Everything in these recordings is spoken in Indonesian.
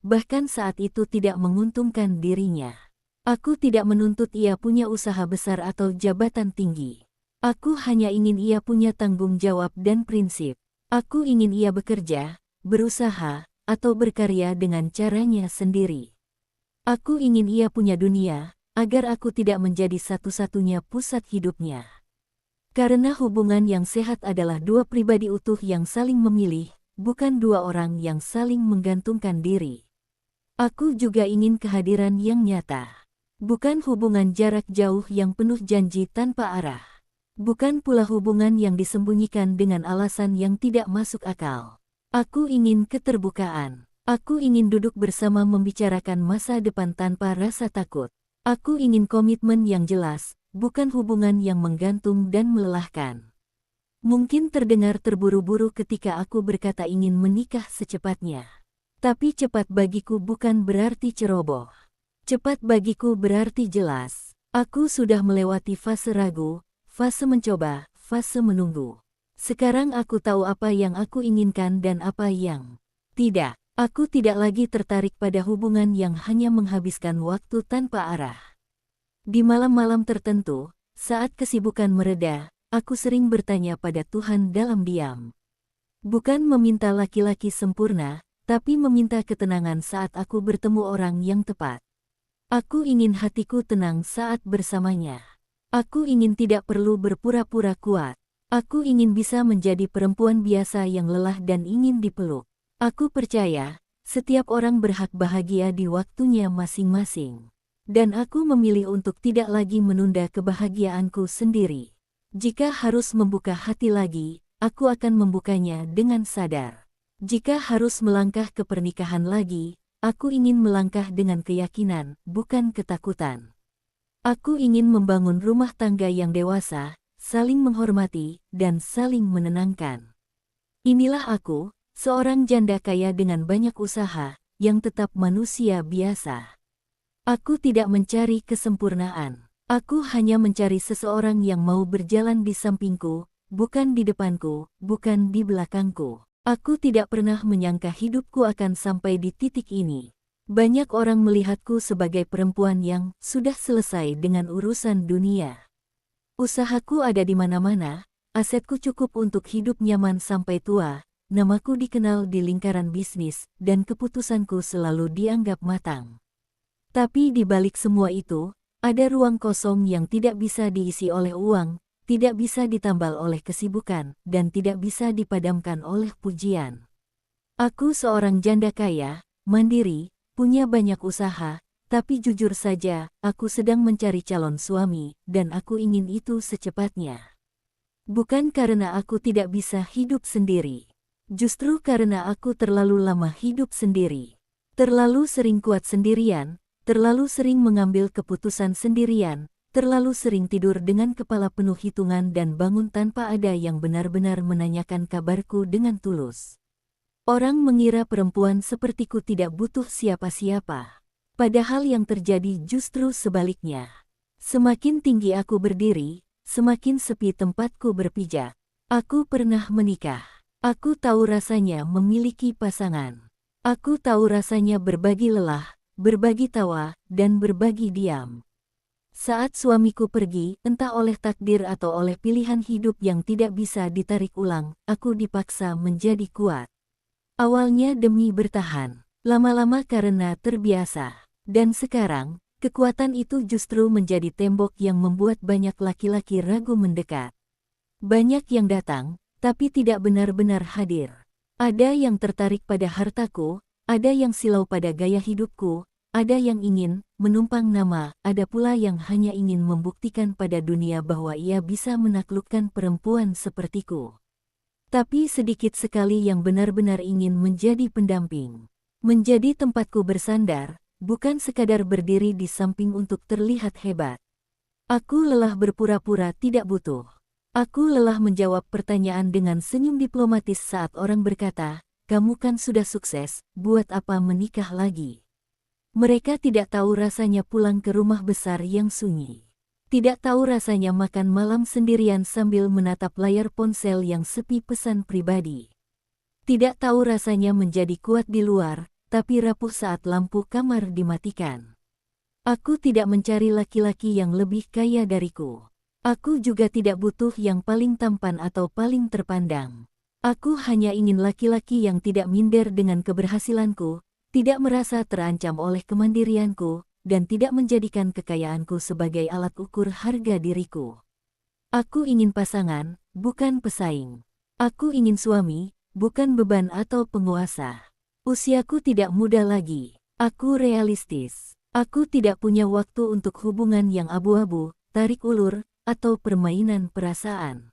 bahkan saat itu tidak menguntungkan dirinya. Aku tidak menuntut ia punya usaha besar atau jabatan tinggi. Aku hanya ingin ia punya tanggung jawab dan prinsip. Aku ingin ia bekerja, berusaha, atau berkarya dengan caranya sendiri. Aku ingin ia punya dunia, agar aku tidak menjadi satu-satunya pusat hidupnya. Karena hubungan yang sehat adalah dua pribadi utuh yang saling memilih, bukan dua orang yang saling menggantungkan diri. Aku juga ingin kehadiran yang nyata. Bukan hubungan jarak jauh yang penuh janji tanpa arah. Bukan pula hubungan yang disembunyikan dengan alasan yang tidak masuk akal. Aku ingin keterbukaan. Aku ingin duduk bersama membicarakan masa depan tanpa rasa takut. Aku ingin komitmen yang jelas, bukan hubungan yang menggantung dan melelahkan. Mungkin terdengar terburu-buru ketika aku berkata ingin menikah secepatnya. Tapi cepat bagiku bukan berarti ceroboh. Cepat bagiku berarti jelas. Aku sudah melewati fase ragu, fase mencoba, fase menunggu. Sekarang aku tahu apa yang aku inginkan dan apa yang tidak. Aku tidak lagi tertarik pada hubungan yang hanya menghabiskan waktu tanpa arah. Di malam-malam tertentu, saat kesibukan mereda, aku sering bertanya pada Tuhan dalam diam. Bukan meminta laki-laki sempurna, tapi meminta ketenangan saat aku bertemu orang yang tepat. Aku ingin hatiku tenang saat bersamanya. Aku ingin tidak perlu berpura-pura kuat. Aku ingin bisa menjadi perempuan biasa yang lelah dan ingin dipeluk. Aku percaya, setiap orang berhak bahagia di waktunya masing-masing. Dan aku memilih untuk tidak lagi menunda kebahagiaanku sendiri. Jika harus membuka hati lagi, aku akan membukanya dengan sadar. Jika harus melangkah ke pernikahan lagi, aku ingin melangkah dengan keyakinan, bukan ketakutan. Aku ingin membangun rumah tangga yang dewasa, saling menghormati, dan saling menenangkan. Inilah aku, seorang janda kaya dengan banyak usaha, yang tetap manusia biasa. Aku tidak mencari kesempurnaan. Aku hanya mencari seseorang yang mau berjalan di sampingku, bukan di depanku, bukan di belakangku. Aku tidak pernah menyangka hidupku akan sampai di titik ini. Banyak orang melihatku sebagai perempuan yang sudah selesai dengan urusan dunia. Usahaku ada di mana-mana, asetku cukup untuk hidup nyaman sampai tua, namaku dikenal di lingkaran bisnis, dan keputusanku selalu dianggap matang. Tapi di balik semua itu, ada ruang kosong yang tidak bisa diisi oleh uang, tidak bisa ditambal oleh kesibukan, dan tidak bisa dipadamkan oleh pujian. Aku seorang janda kaya, mandiri, punya banyak usaha, tapi jujur saja, aku sedang mencari calon suami, dan aku ingin itu secepatnya. Bukan karena aku tidak bisa hidup sendiri. Justru karena aku terlalu lama hidup sendiri. Terlalu sering kuat sendirian, terlalu sering mengambil keputusan sendirian, terlalu sering tidur dengan kepala penuh hitungan dan bangun tanpa ada yang benar-benar menanyakan kabarku dengan tulus. Orang mengira perempuan sepertiku tidak butuh siapa-siapa. Padahal yang terjadi justru sebaliknya. Semakin tinggi aku berdiri, semakin sepi tempatku berpijak. Aku pernah menikah. Aku tahu rasanya memiliki pasangan. Aku tahu rasanya berbagi lelah, berbagi tawa, dan berbagi diam. Saat suamiku pergi, entah oleh takdir atau oleh pilihan hidup yang tidak bisa ditarik ulang, aku dipaksa menjadi kuat. Awalnya demi bertahan, lama-lama karena terbiasa. Dan sekarang, kekuatan itu justru menjadi tembok yang membuat banyak laki-laki ragu mendekat. Banyak yang datang, tapi tidak benar-benar hadir. Ada yang tertarik pada hartaku, ada yang silau pada gaya hidupku, ada yang ingin menumpang nama, ada pula yang hanya ingin membuktikan pada dunia bahwa ia bisa menaklukkan perempuan sepertiku. Tapi sedikit sekali yang benar-benar ingin menjadi pendamping. Menjadi tempatku bersandar, bukan sekadar berdiri di samping untuk terlihat hebat. Aku lelah berpura-pura tidak butuh. Aku lelah menjawab pertanyaan dengan senyum diplomatis saat orang berkata, "Kamu kan sudah sukses, buat apa menikah lagi?" Mereka tidak tahu rasanya pulang ke rumah besar yang sunyi. Tidak tahu rasanya makan malam sendirian sambil menatap layar ponsel yang sepi pesan pribadi. Tidak tahu rasanya menjadi kuat di luar, tapi rapuh saat lampu kamar dimatikan. Aku tidak mencari laki-laki yang lebih kaya dariku. Aku juga tidak butuh yang paling tampan atau paling terpandang. Aku hanya ingin laki-laki yang tidak minder dengan keberhasilanku, tidak merasa terancam oleh kemandirianku, dan tidak menjadikan kekayaanku sebagai alat ukur harga diriku. Aku ingin pasangan, bukan pesaing. Aku ingin suami, bukan beban atau penguasa. Usiaku tidak muda lagi. Aku realistis. Aku tidak punya waktu untuk hubungan yang abu-abu, tarik ulur, atau permainan perasaan.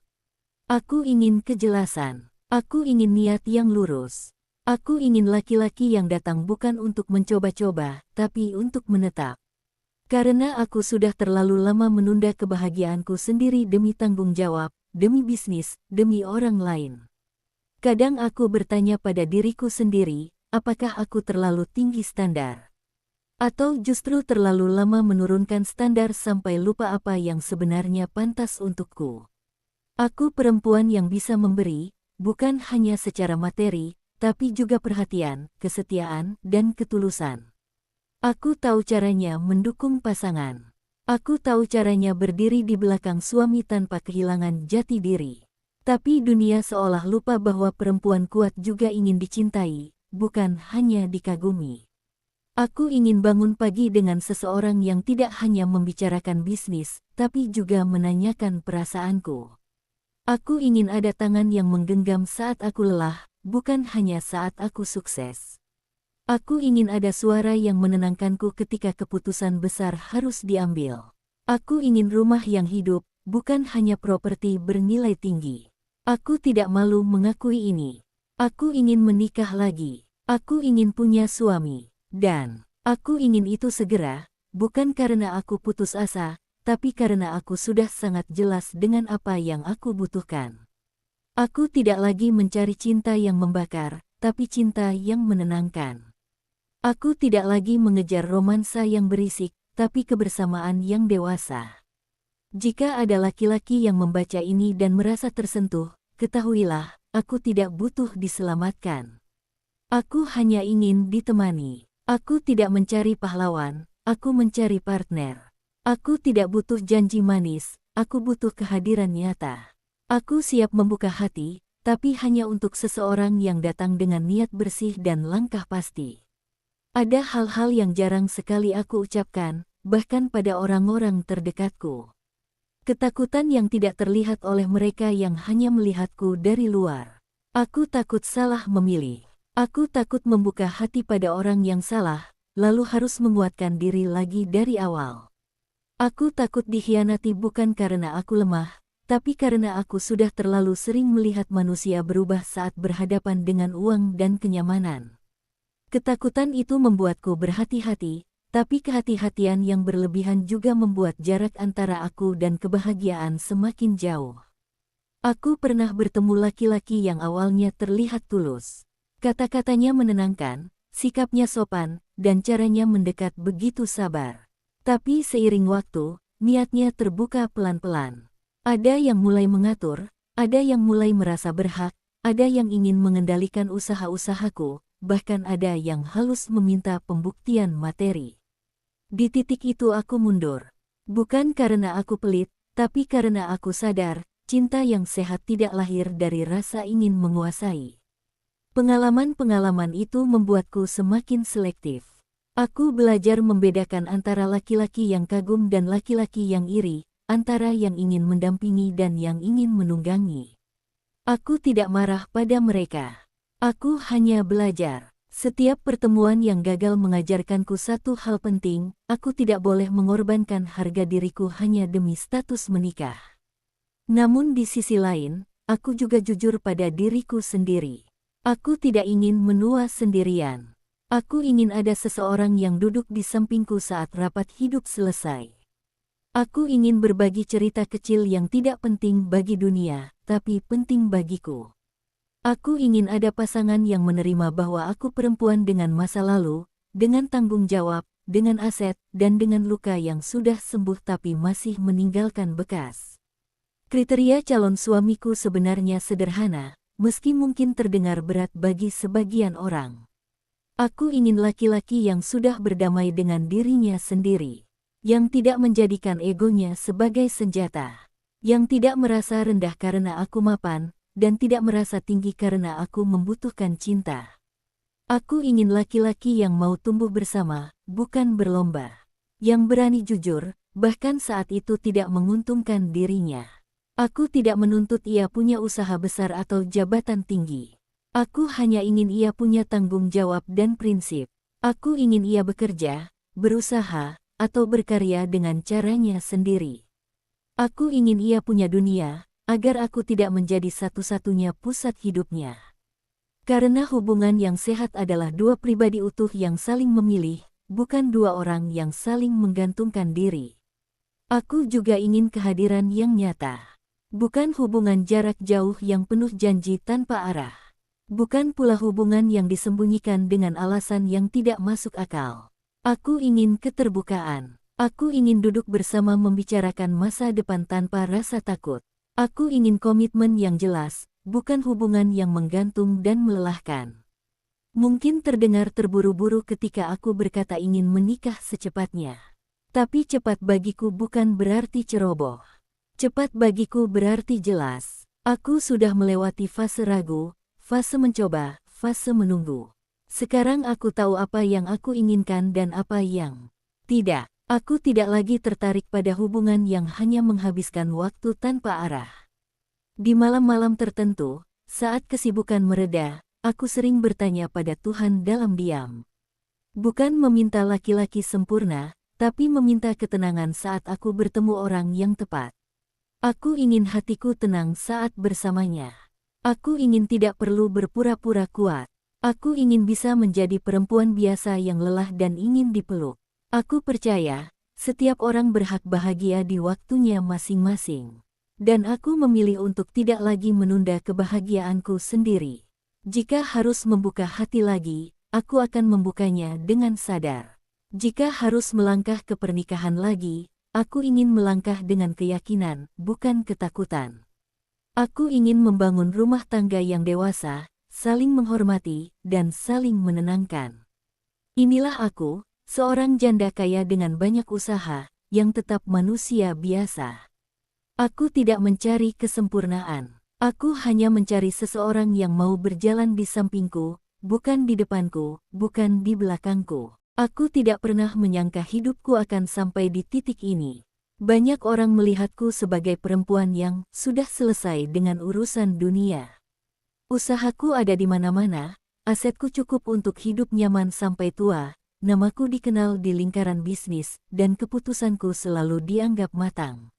Aku ingin kejelasan. Aku ingin niat yang lurus. Aku ingin laki-laki yang datang bukan untuk mencoba-coba, tapi untuk menetap. Karena aku sudah terlalu lama menunda kebahagiaanku sendiri demi tanggung jawab, demi bisnis, demi orang lain. Kadang aku bertanya pada diriku sendiri, apakah aku terlalu tinggi standar? Atau justru terlalu lama menurunkan standar sampai lupa apa yang sebenarnya pantas untukku. Aku perempuan yang bisa memberi, bukan hanya secara materi, tapi juga perhatian, kesetiaan, dan ketulusan. Aku tahu caranya mendukung pasangan. Aku tahu caranya berdiri di belakang suami tanpa kehilangan jati diri. Tapi dunia seolah lupa bahwa perempuan kuat juga ingin dicintai, bukan hanya dikagumi. Aku ingin bangun pagi dengan seseorang yang tidak hanya membicarakan bisnis, tapi juga menanyakan perasaanku. Aku ingin ada tangan yang menggenggam saat aku lelah, bukan hanya saat aku sukses. Aku ingin ada suara yang menenangkanku ketika keputusan besar harus diambil. Aku ingin rumah yang hidup, bukan hanya properti bernilai tinggi. Aku tidak malu mengakui ini. Aku ingin menikah lagi. Aku ingin punya suami. Dan aku ingin itu segera, bukan karena aku putus asa, tapi karena aku sudah sangat jelas dengan apa yang aku butuhkan. Aku tidak lagi mencari cinta yang membakar, tapi cinta yang menenangkan. Aku tidak lagi mengejar romansa yang berisik, tapi kebersamaan yang dewasa. Jika ada laki-laki yang membaca ini dan merasa tersentuh, ketahuilah, aku tidak butuh diselamatkan. Aku hanya ingin ditemani. Aku tidak mencari pahlawan, aku mencari partner. Aku tidak butuh janji manis, aku butuh kehadiran nyata. Aku siap membuka hati, tapi hanya untuk seseorang yang datang dengan niat bersih dan langkah pasti. Ada hal-hal yang jarang sekali aku ucapkan, bahkan pada orang-orang terdekatku. Ketakutan yang tidak terlihat oleh mereka yang hanya melihatku dari luar. Aku takut salah memilih. Aku takut membuka hati pada orang yang salah, lalu harus menguatkan diri lagi dari awal. Aku takut dikhianati bukan karena aku lemah, tapi karena aku sudah terlalu sering melihat manusia berubah saat berhadapan dengan uang dan kenyamanan. Ketakutan itu membuatku berhati-hati, tapi kehati-hatian yang berlebihan juga membuat jarak antara aku dan kebahagiaan semakin jauh. Aku pernah bertemu laki-laki yang awalnya terlihat tulus. Kata-katanya menenangkan, sikapnya sopan, dan caranya mendekat begitu sabar. Tapi seiring waktu, niatnya terbuka pelan-pelan. Ada yang mulai mengatur, ada yang mulai merasa berhak, ada yang ingin mengendalikan usaha-usahaku, bahkan ada yang halus meminta pembuktian materi. Di titik itu aku mundur. Bukan karena aku pelit, tapi karena aku sadar, cinta yang sehat tidak lahir dari rasa ingin menguasai. Pengalaman-pengalaman itu membuatku semakin selektif. Aku belajar membedakan antara laki-laki yang kagum dan laki-laki yang iri, antara yang ingin mendampingi dan yang ingin menunggangi. Aku tidak marah pada mereka. Aku hanya belajar. Setiap pertemuan yang gagal mengajarkanku satu hal penting, aku tidak boleh mengorbankan harga diriku hanya demi status menikah. Namun di sisi lain, aku juga jujur pada diriku sendiri. Aku tidak ingin menua sendirian. Aku ingin ada seseorang yang duduk di sampingku saat rapat hidup selesai. Aku ingin berbagi cerita kecil yang tidak penting bagi dunia, tapi penting bagiku. Aku ingin ada pasangan yang menerima bahwa aku perempuan dengan masa lalu, dengan tanggung jawab, dengan aset, dan dengan luka yang sudah sembuh tapi masih meninggalkan bekas. Kriteria calon suamiku sebenarnya sederhana, meski mungkin terdengar berat bagi sebagian orang. Aku ingin laki-laki yang sudah berdamai dengan dirinya sendiri, yang tidak menjadikan egonya sebagai senjata, yang tidak merasa rendah karena aku mapan, dan tidak merasa tinggi karena aku membutuhkan cinta. Aku ingin laki-laki yang mau tumbuh bersama, bukan berlomba, yang berani jujur, bahkan saat itu tidak menguntungkan dirinya. Aku tidak menuntut ia punya usaha besar atau jabatan tinggi. Aku hanya ingin ia punya tanggung jawab dan prinsip. Aku ingin ia bekerja, berusaha, atau berkarya dengan caranya sendiri. Aku ingin ia punya dunia, agar aku tidak menjadi satu-satunya pusat hidupnya. Karena hubungan yang sehat adalah dua pribadi utuh yang saling memilih, bukan dua orang yang saling menggantungkan diri. Aku juga ingin kehadiran yang nyata. Bukan hubungan jarak jauh yang penuh janji tanpa arah. Bukan pula hubungan yang disembunyikan dengan alasan yang tidak masuk akal. Aku ingin keterbukaan. Aku ingin duduk bersama membicarakan masa depan tanpa rasa takut. Aku ingin komitmen yang jelas, bukan hubungan yang menggantung dan melelahkan. Mungkin terdengar terburu-buru ketika aku berkata ingin menikah secepatnya. Tapi cepat bagiku bukan berarti ceroboh. Cepat bagiku berarti jelas. Aku sudah melewati fase ragu, fase mencoba, fase menunggu. Sekarang aku tahu apa yang aku inginkan dan apa yang tidak. Aku tidak lagi tertarik pada hubungan yang hanya menghabiskan waktu tanpa arah. Di malam-malam tertentu, saat kesibukan mereda, aku sering bertanya pada Tuhan dalam diam. Bukan meminta laki-laki sempurna, tapi meminta ketenangan saat aku bertemu orang yang tepat. Aku ingin hatiku tenang saat bersamanya. Aku ingin tidak perlu berpura-pura kuat. Aku ingin bisa menjadi perempuan biasa yang lelah dan ingin dipeluk. Aku percaya, setiap orang berhak bahagia di waktunya masing-masing. Dan aku memilih untuk tidak lagi menunda kebahagiaanku sendiri. Jika harus membuka hati lagi, aku akan membukanya dengan sadar. Jika harus melangkah ke pernikahan lagi, aku ingin melangkah dengan keyakinan, bukan ketakutan. Aku ingin membangun rumah tangga yang dewasa, saling menghormati, dan saling menenangkan. Inilah aku, seorang janda kaya dengan banyak usaha, yang tetap manusia biasa. Aku tidak mencari kesempurnaan. Aku hanya mencari seseorang yang mau berjalan di sampingku, bukan di depanku, bukan di belakangku. Aku tidak pernah menyangka hidupku akan sampai di titik ini. Banyak orang melihatku sebagai perempuan yang sudah selesai dengan urusan dunia. Usahaku ada di mana-mana, asetku cukup untuk hidup nyaman sampai tua, namaku dikenal di lingkaran bisnis, dan keputusanku selalu dianggap matang.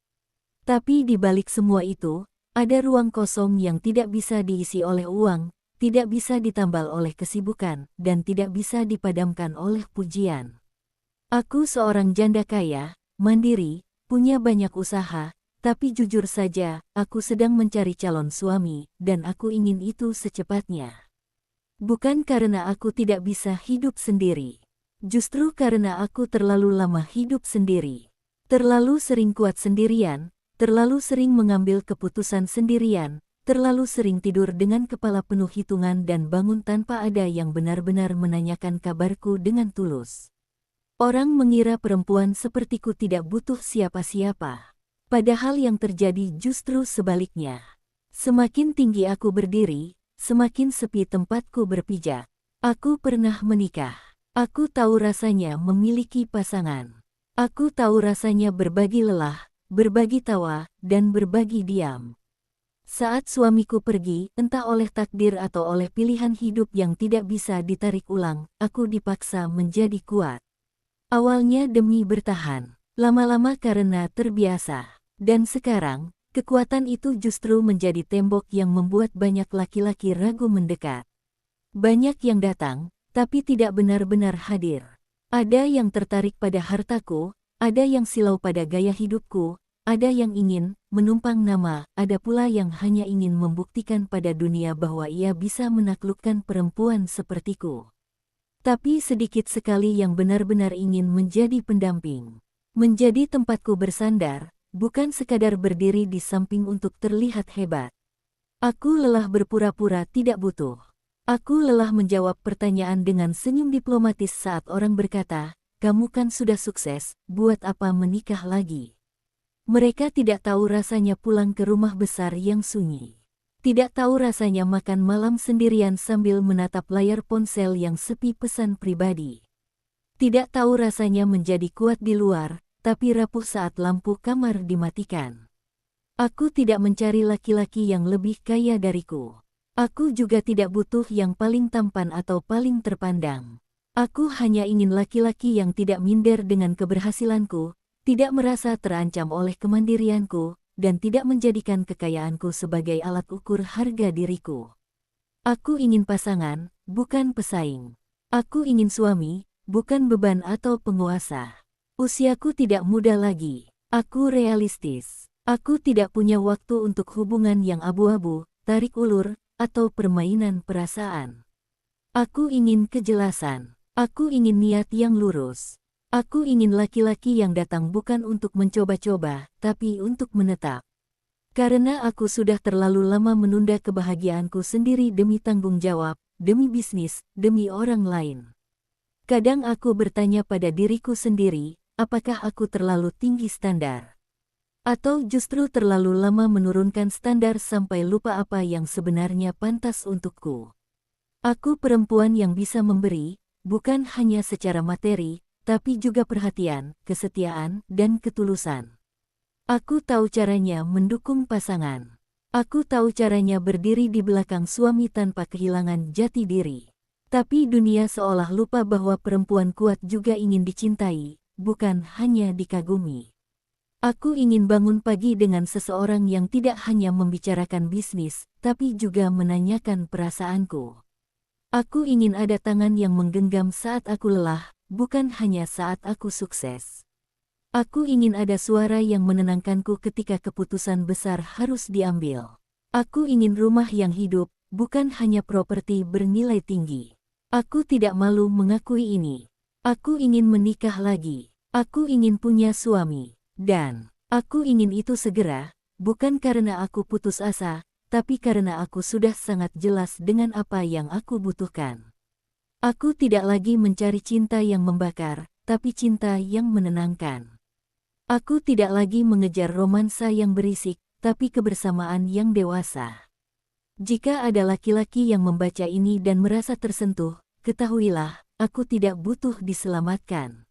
Tapi di balik semua itu, ada ruang kosong yang tidak bisa diisi oleh uang, tidak bisa ditambal oleh kesibukan, dan tidak bisa dipadamkan oleh pujian. Aku seorang janda kaya, mandiri, punya banyak usaha, tapi jujur saja, aku sedang mencari calon suami, dan aku ingin itu secepatnya. Bukan karena aku tidak bisa hidup sendiri. Justru karena aku terlalu lama hidup sendiri. Terlalu sering kuat sendirian, terlalu sering mengambil keputusan sendirian, terlalu sering tidur dengan kepala penuh hitungan dan bangun tanpa ada yang benar-benar menanyakan kabarku dengan tulus. Orang mengira perempuan sepertiku tidak butuh siapa-siapa. Padahal yang terjadi justru sebaliknya. Semakin tinggi aku berdiri, semakin sepi tempatku berpijak. Aku pernah menikah. Aku tahu rasanya memiliki pasangan. Aku tahu rasanya berbagi lelah, berbagi tawa, dan berbagi diam. Saat suamiku pergi, entah oleh takdir atau oleh pilihan hidup yang tidak bisa ditarik ulang, aku dipaksa menjadi kuat. Awalnya demi bertahan, lama-lama karena terbiasa. Dan sekarang, kekuatan itu justru menjadi tembok yang membuat banyak laki-laki ragu mendekat. Banyak yang datang, tapi tidak benar-benar hadir. Ada yang tertarik pada hartaku, ada yang silau pada gaya hidupku, ada yang ingin menumpang nama, ada pula yang hanya ingin membuktikan pada dunia bahwa ia bisa menaklukkan perempuan sepertiku. Tapi sedikit sekali yang benar-benar ingin menjadi pendamping. Menjadi tempatku bersandar, bukan sekadar berdiri di samping untuk terlihat hebat. Aku lelah berpura-pura tidak butuh. Aku lelah menjawab pertanyaan dengan senyum diplomatis saat orang berkata, "Kamu kan sudah sukses, buat apa menikah lagi?" Mereka tidak tahu rasanya pulang ke rumah besar yang sunyi. Tidak tahu rasanya makan malam sendirian sambil menatap layar ponsel yang sepi pesan pribadi. Tidak tahu rasanya menjadi kuat di luar, tapi rapuh saat lampu kamar dimatikan. Aku tidak mencari laki-laki yang lebih kaya dariku. Aku juga tidak butuh yang paling tampan atau paling terpandang. Aku hanya ingin laki-laki yang tidak minder dengan keberhasilanku, tidak merasa terancam oleh kemandirianku, dan tidak menjadikan kekayaanku sebagai alat ukur harga diriku. Aku ingin pasangan, bukan pesaing. Aku ingin suami, bukan beban atau penguasa. Usiaku tidak muda lagi. Aku realistis. Aku tidak punya waktu untuk hubungan yang abu-abu, tarik ulur, atau permainan perasaan. Aku ingin kejelasan. Aku ingin niat yang lurus. Aku ingin laki-laki yang datang bukan untuk mencoba-coba, tapi untuk menetap. Karena aku sudah terlalu lama menunda kebahagiaanku sendiri demi tanggung jawab, demi bisnis, demi orang lain. Kadang aku bertanya pada diriku sendiri, apakah aku terlalu tinggi standar? Atau justru terlalu lama menurunkan standar sampai lupa apa yang sebenarnya pantas untukku. Aku perempuan yang bisa memberi, bukan hanya secara materi, tapi juga perhatian, kesetiaan, dan ketulusan. Aku tahu caranya mendukung pasangan. Aku tahu caranya berdiri di belakang suami tanpa kehilangan jati diri. Tapi dunia seolah lupa bahwa perempuan kuat juga ingin dicintai, bukan hanya dikagumi. Aku ingin bangun pagi dengan seseorang yang tidak hanya membicarakan bisnis, tapi juga menanyakan perasaanku. Aku ingin ada tangan yang menggenggam saat aku lelah, bukan hanya saat aku sukses. Aku ingin ada suara yang menenangkanku ketika keputusan besar harus diambil. Aku ingin rumah yang hidup, bukan hanya properti bernilai tinggi. Aku tidak malu mengakui ini. Aku ingin menikah lagi. Aku ingin punya suami. Dan aku ingin itu segera, bukan karena aku putus asa, tapi karena aku sudah sangat jelas dengan apa yang aku butuhkan. Aku tidak lagi mencari cinta yang membakar, tapi cinta yang menenangkan. Aku tidak lagi mengejar romansa yang berisik, tapi kebersamaan yang dewasa. Jika ada laki-laki yang membaca ini dan merasa tersentuh, ketahuilah, aku tidak butuh diselamatkan.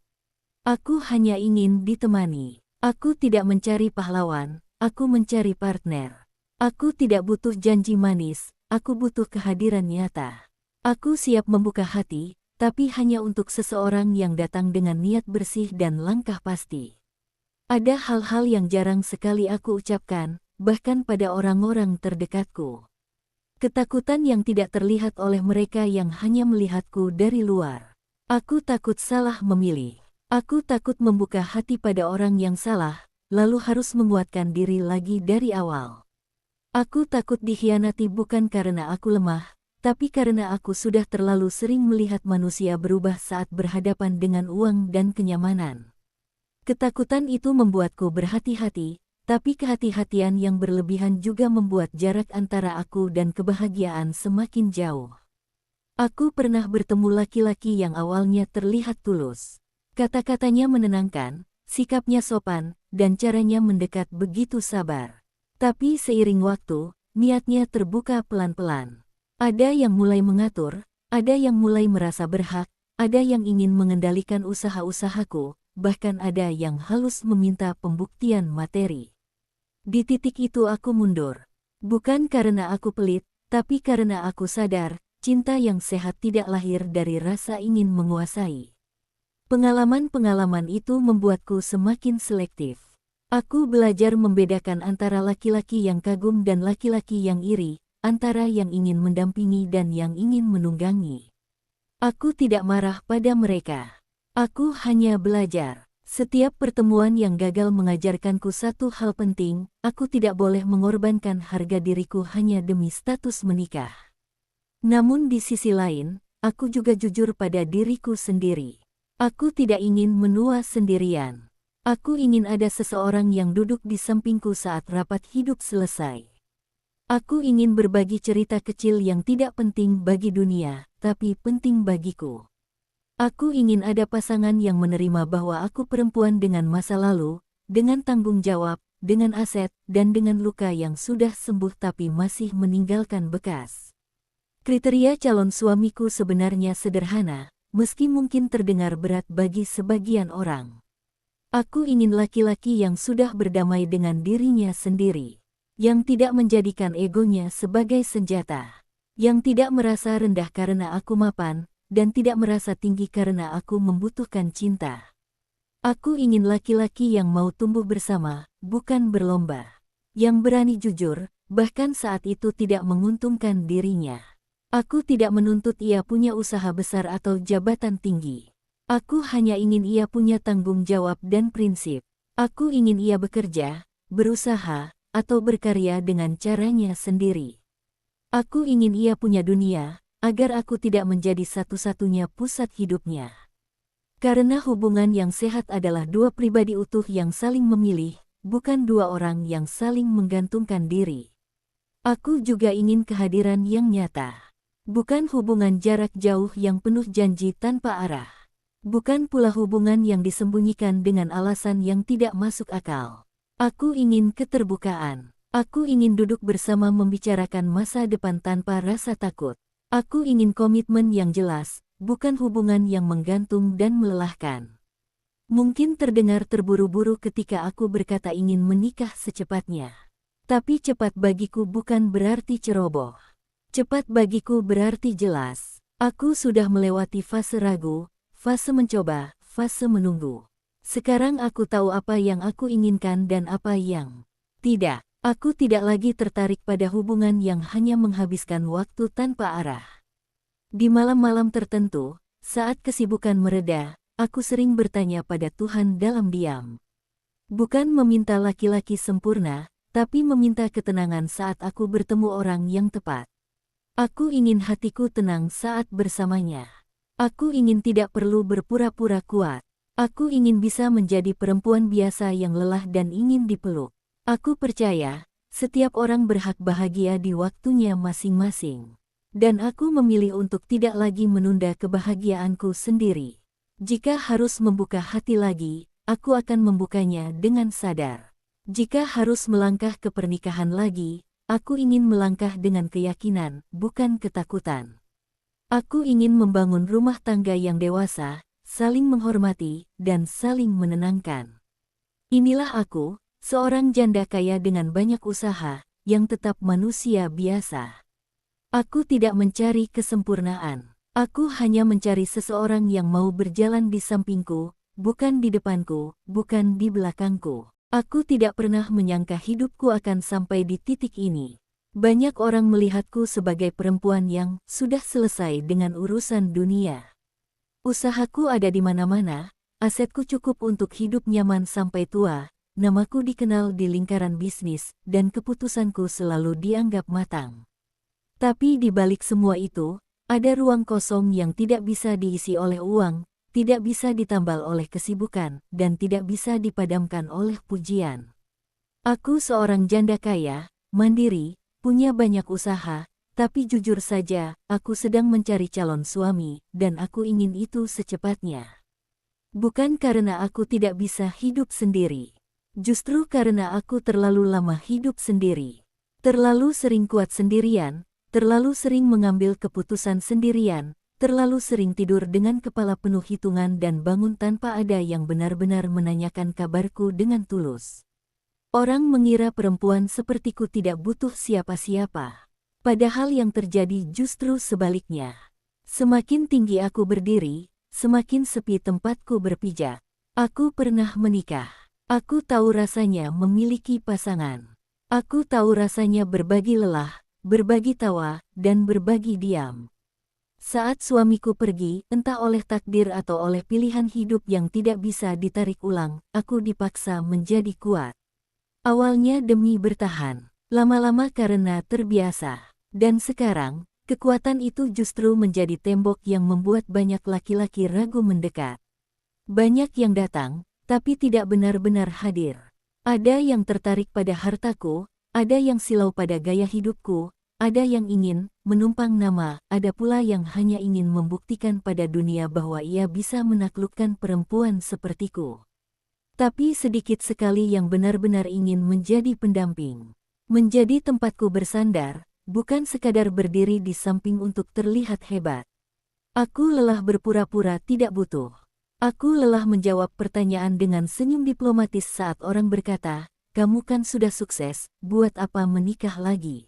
Aku hanya ingin ditemani. Aku tidak mencari pahlawan, aku mencari partner. Aku tidak butuh janji manis, aku butuh kehadiran nyata. Aku siap membuka hati, tapi hanya untuk seseorang yang datang dengan niat bersih dan langkah pasti. Ada hal-hal yang jarang sekali aku ucapkan, bahkan pada orang-orang terdekatku. Ketakutan yang tidak terlihat oleh mereka yang hanya melihatku dari luar. Aku takut salah memilih. Aku takut membuka hati pada orang yang salah, lalu harus menguatkan diri lagi dari awal. Aku takut dikhianati bukan karena aku lemah, tapi karena aku sudah terlalu sering melihat manusia berubah saat berhadapan dengan uang dan kenyamanan. Ketakutan itu membuatku berhati-hati, tapi kehati-hatian yang berlebihan juga membuat jarak antara aku dan kebahagiaan semakin jauh. Aku pernah bertemu laki-laki yang awalnya terlihat tulus. Kata-katanya menenangkan, sikapnya sopan, dan caranya mendekat begitu sabar. Tapi seiring waktu, niatnya terbuka pelan-pelan. Ada yang mulai mengatur, ada yang mulai merasa berhak, ada yang ingin mengendalikan usaha-usahaku, bahkan ada yang halus meminta pembuktian materi. Di titik itu aku mundur. Bukan karena aku pelit, tapi karena aku sadar, cinta yang sehat tidak lahir dari rasa ingin menguasai. Pengalaman-pengalaman itu membuatku semakin selektif. Aku belajar membedakan antara laki-laki yang kagum dan laki-laki yang iri, antara yang ingin mendampingi dan yang ingin menunggangi. Aku tidak marah pada mereka. Aku hanya belajar. Setiap pertemuan yang gagal mengajarkanku satu hal penting, aku tidak boleh mengorbankan harga diriku hanya demi status menikah. Namun di sisi lain, aku juga jujur pada diriku sendiri. Aku tidak ingin menua sendirian. Aku ingin ada seseorang yang duduk di sampingku saat rapat hidup selesai. Aku ingin berbagi cerita kecil yang tidak penting bagi dunia, tapi penting bagiku. Aku ingin ada pasangan yang menerima bahwa aku perempuan dengan masa lalu, dengan tanggung jawab, dengan aset, dan dengan luka yang sudah sembuh tapi masih meninggalkan bekas. Kriteria calon suamiku sebenarnya sederhana, meski mungkin terdengar berat bagi sebagian orang. Aku ingin laki-laki yang sudah berdamai dengan dirinya sendiri, yang tidak menjadikan egonya sebagai senjata, yang tidak merasa rendah karena aku mapan, dan tidak merasa tinggi karena aku membutuhkan cinta. Aku ingin laki-laki yang mau tumbuh bersama, bukan berlomba, yang berani jujur, bahkan saat itu tidak menguntungkan dirinya. Aku tidak menuntut ia punya usaha besar atau jabatan tinggi. Aku hanya ingin ia punya tanggung jawab dan prinsip. Aku ingin ia bekerja, berusaha, atau berkarya dengan caranya sendiri. Aku ingin ia punya dunia, agar aku tidak menjadi satu-satunya pusat hidupnya. Karena hubungan yang sehat adalah dua pribadi utuh yang saling memilih, bukan dua orang yang saling menggantungkan diri. Aku juga ingin kehadiran yang nyata. Bukan hubungan jarak jauh yang penuh janji tanpa arah. Bukan pula hubungan yang disembunyikan dengan alasan yang tidak masuk akal. Aku ingin keterbukaan. Aku ingin duduk bersama membicarakan masa depan tanpa rasa takut. Aku ingin komitmen yang jelas, bukan hubungan yang menggantung dan melelahkan. Mungkin terdengar terburu-buru ketika aku berkata ingin menikah secepatnya. Tapi cepat bagiku bukan berarti ceroboh. Cepat bagiku berarti jelas. Aku sudah melewati fase ragu, fase mencoba, fase menunggu. Sekarang aku tahu apa yang aku inginkan dan apa yang tidak. Aku tidak lagi tertarik pada hubungan yang hanya menghabiskan waktu tanpa arah. Di malam-malam tertentu, saat kesibukan mereda, aku sering bertanya pada Tuhan dalam diam. Bukan meminta laki-laki sempurna, tapi meminta ketenangan saat aku bertemu orang yang tepat. Aku ingin hatiku tenang saat bersamanya. Aku ingin tidak perlu berpura-pura kuat. Aku ingin bisa menjadi perempuan biasa yang lelah dan ingin dipeluk. Aku percaya, setiap orang berhak bahagia di waktunya masing-masing. Dan aku memilih untuk tidak lagi menunda kebahagiaanku sendiri. Jika harus membuka hati lagi, aku akan membukanya dengan sadar. Jika harus melangkah ke pernikahan lagi, aku ingin melangkah dengan keyakinan, bukan ketakutan. Aku ingin membangun rumah tangga yang dewasa, saling menghormati, dan saling menenangkan. Inilah aku, seorang janda kaya dengan banyak usaha, yang tetap manusia biasa. Aku tidak mencari kesempurnaan. Aku hanya mencari seseorang yang mau berjalan di sampingku, bukan di depanku, bukan di belakangku. Aku tidak pernah menyangka hidupku akan sampai di titik ini. Banyak orang melihatku sebagai perempuan yang sudah selesai dengan urusan dunia. Usahaku ada di mana-mana, asetku cukup untuk hidup nyaman sampai tua, namaku dikenal di lingkaran bisnis, dan keputusanku selalu dianggap matang. Tapi di balik semua itu, ada ruang kosong yang tidak bisa diisi oleh uang, tidak bisa ditambal oleh kesibukan, dan tidak bisa dipadamkan oleh pujian. Aku seorang janda kaya, mandiri, punya banyak usaha, tapi jujur saja, aku sedang mencari calon suami, dan aku ingin itu secepatnya. Bukan karena aku tidak bisa hidup sendiri. Justru karena aku terlalu lama hidup sendiri. Terlalu sering kuat sendirian, terlalu sering mengambil keputusan sendirian, terlalu sering tidur dengan kepala penuh hitungan dan bangun tanpa ada yang benar-benar menanyakan kabarku dengan tulus. Orang mengira perempuan sepertiku tidak butuh siapa-siapa. Padahal yang terjadi justru sebaliknya. Semakin tinggi aku berdiri, semakin sepi tempatku berpijak. Aku pernah menikah. Aku tahu rasanya memiliki pasangan. Aku tahu rasanya berbagi lelah, berbagi tawa, dan berbagi diam. Saat suamiku pergi, entah oleh takdir atau oleh pilihan hidup yang tidak bisa ditarik ulang, aku dipaksa menjadi kuat. Awalnya demi bertahan, lama-lama karena terbiasa. Dan sekarang, kekuatan itu justru menjadi tembok yang membuat banyak laki-laki ragu mendekat. Banyak yang datang, tapi tidak benar-benar hadir. Ada yang tertarik pada hartaku, ada yang silau pada gaya hidupku, ada yang ingin menumpang nama, ada pula yang hanya ingin membuktikan pada dunia bahwa ia bisa menaklukkan perempuan sepertiku. Tapi sedikit sekali yang benar-benar ingin menjadi pendamping. Menjadi tempatku bersandar, bukan sekadar berdiri di samping untuk terlihat hebat. Aku lelah berpura-pura tidak butuh. Aku lelah menjawab pertanyaan dengan senyum diplomatis saat orang berkata, "Kamu kan sudah sukses, buat apa menikah lagi?"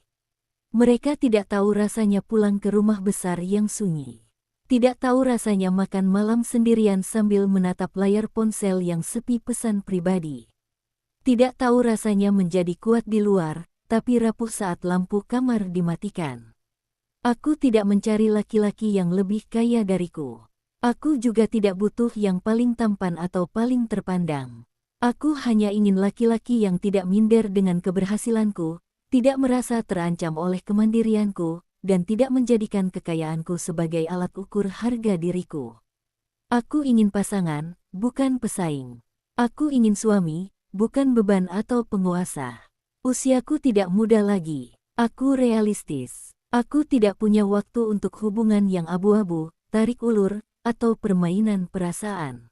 Mereka tidak tahu rasanya pulang ke rumah besar yang sunyi. Tidak tahu rasanya makan malam sendirian sambil menatap layar ponsel yang sepi pesan pribadi. Tidak tahu rasanya menjadi kuat di luar, tapi rapuh saat lampu kamar dimatikan. Aku tidak mencari laki-laki yang lebih kaya dariku. Aku juga tidak butuh yang paling tampan atau paling terpandang. Aku hanya ingin laki-laki yang tidak minder dengan keberhasilanku, tidak merasa terancam oleh kemandirianku, dan tidak menjadikan kekayaanku sebagai alat ukur harga diriku. Aku ingin pasangan, bukan pesaing. Aku ingin suami, bukan beban atau penguasa. Usiaku tidak muda lagi. Aku realistis. Aku tidak punya waktu untuk hubungan yang abu-abu, tarik ulur, atau permainan perasaan.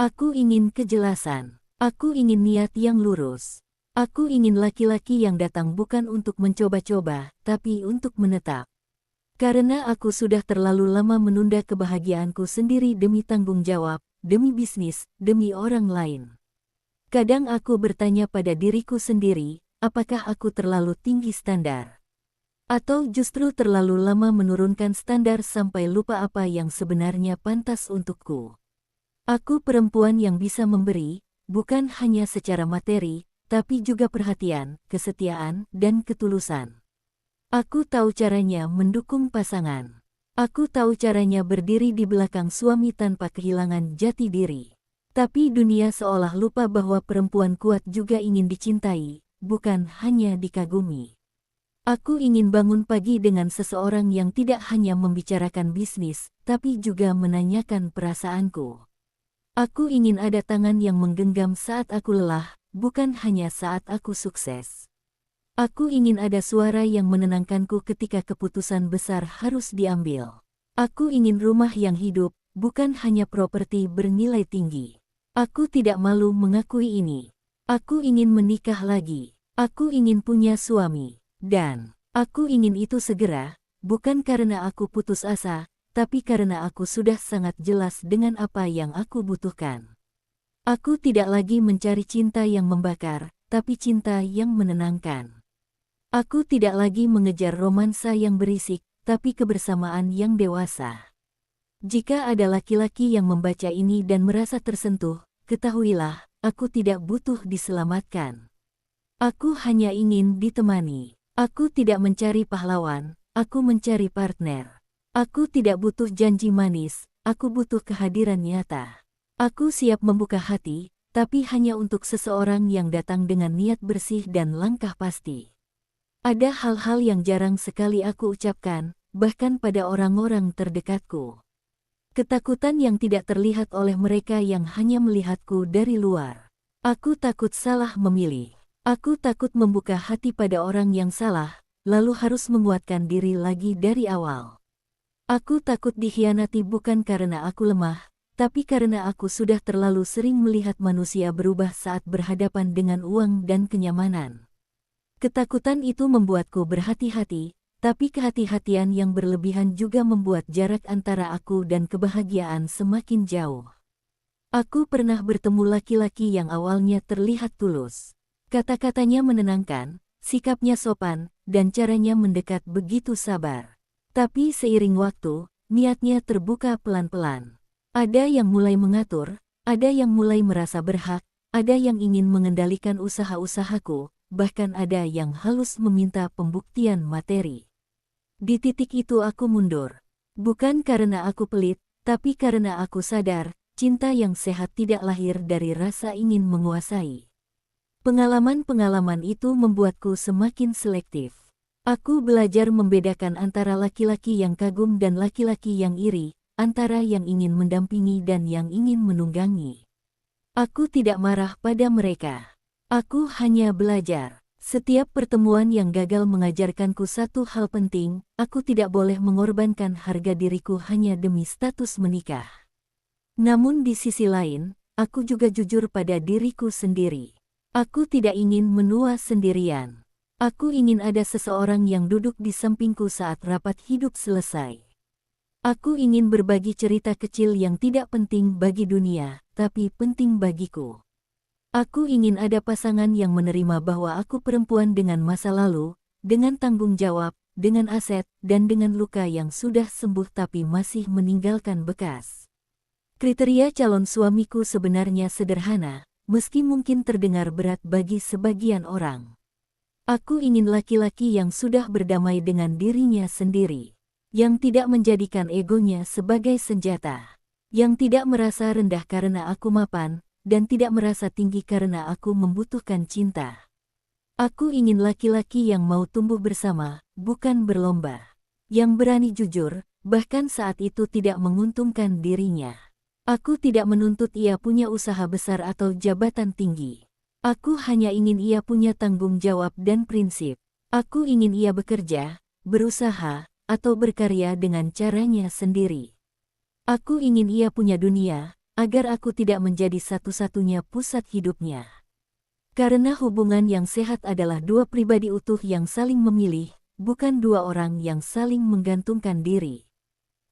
Aku ingin kejelasan. Aku ingin niat yang lurus. Aku ingin laki-laki yang datang bukan untuk mencoba-coba, tapi untuk menetap. Karena aku sudah terlalu lama menunda kebahagiaanku sendiri demi tanggung jawab, demi bisnis, demi orang lain. Kadang aku bertanya pada diriku sendiri, apakah aku terlalu tinggi standar? Atau justru terlalu lama menurunkan standar sampai lupa apa yang sebenarnya pantas untukku? Aku perempuan yang bisa memberi, bukan hanya secara materi, tapi juga perhatian, kesetiaan, dan ketulusan. Aku tahu caranya mendukung pasangan. Aku tahu caranya berdiri di belakang suami tanpa kehilangan jati diri. Tapi dunia seolah lupa bahwa perempuan kuat juga ingin dicintai, bukan hanya dikagumi. Aku ingin bangun pagi dengan seseorang yang tidak hanya membicarakan bisnis, tapi juga menanyakan perasaanku. Aku ingin ada tangan yang menggenggam saat aku lelah, bukan hanya saat aku sukses. Aku ingin ada suara yang menenangkanku ketika keputusan besar harus diambil. Aku ingin rumah yang hidup, bukan hanya properti bernilai tinggi. Aku tidak malu mengakui ini. Aku ingin menikah lagi. Aku ingin punya suami. Dan aku ingin itu segera, bukan karena aku putus asa, tapi karena aku sudah sangat jelas dengan apa yang aku butuhkan. Aku tidak lagi mencari cinta yang membakar, tapi cinta yang menenangkan. Aku tidak lagi mengejar romansa yang berisik, tapi kebersamaan yang dewasa. Jika ada laki-laki yang membaca ini dan merasa tersentuh, ketahuilah, aku tidak butuh diselamatkan. Aku hanya ingin ditemani. Aku tidak mencari pahlawan, aku mencari partner. Aku tidak butuh janji manis, aku butuh kehadiran nyata. Aku siap membuka hati, tapi hanya untuk seseorang yang datang dengan niat bersih dan langkah pasti. Ada hal-hal yang jarang sekali aku ucapkan, bahkan pada orang-orang terdekatku. Ketakutan yang tidak terlihat oleh mereka yang hanya melihatku dari luar. Aku takut salah memilih. Aku takut membuka hati pada orang yang salah, lalu harus menguatkan diri lagi dari awal. Aku takut dikhianati bukan karena aku lemah, tapi karena aku sudah terlalu sering melihat manusia berubah saat berhadapan dengan uang dan kenyamanan. Ketakutan itu membuatku berhati-hati, tapi kehati-hatian yang berlebihan juga membuat jarak antara aku dan kebahagiaan semakin jauh. Aku pernah bertemu laki-laki yang awalnya terlihat tulus. Kata-katanya menenangkan, sikapnya sopan, dan caranya mendekat begitu sabar. Tapi seiring waktu, niatnya terbuka pelan-pelan. Ada yang mulai mengatur, ada yang mulai merasa berhak, ada yang ingin mengendalikan usaha-usahaku, bahkan ada yang halus meminta pembuktian materi. Di titik itu aku mundur. Bukan karena aku pelit, tapi karena aku sadar, cinta yang sehat tidak lahir dari rasa ingin menguasai. Pengalaman-pengalaman itu membuatku semakin selektif. Aku belajar membedakan antara laki-laki yang kagum dan laki-laki yang iri, antara yang ingin mendampingi dan yang ingin menunggangi. Aku tidak marah pada mereka. Aku hanya belajar. Setiap pertemuan yang gagal mengajarkanku satu hal penting, aku tidak boleh mengorbankan harga diriku hanya demi status menikah. Namun di sisi lain, aku juga jujur pada diriku sendiri. Aku tidak ingin menua sendirian. Aku ingin ada seseorang yang duduk di sampingku saat rapat hidup selesai. Aku ingin berbagi cerita kecil yang tidak penting bagi dunia, tapi penting bagiku. Aku ingin ada pasangan yang menerima bahwa aku perempuan dengan masa lalu, dengan tanggung jawab, dengan aset, dan dengan luka yang sudah sembuh tapi masih meninggalkan bekas. Kriteria calon suamiku sebenarnya sederhana, meski mungkin terdengar berat bagi sebagian orang. Aku ingin laki-laki yang sudah berdamai dengan dirinya sendiri, yang tidak menjadikan egonya sebagai senjata, yang tidak merasa rendah karena aku mapan, dan tidak merasa tinggi karena aku membutuhkan cinta. Aku ingin laki-laki yang mau tumbuh bersama, bukan berlomba. Yang berani jujur, bahkan saat itu tidak menguntungkan dirinya. Aku tidak menuntut ia punya usaha besar atau jabatan tinggi. Aku hanya ingin ia punya tanggung jawab dan prinsip. Aku ingin ia bekerja, berusaha, atau berkarya dengan caranya sendiri. Aku ingin ia punya dunia, agar aku tidak menjadi satu-satunya pusat hidupnya. Karena hubungan yang sehat adalah dua pribadi utuh yang saling memilih, bukan dua orang yang saling menggantungkan diri.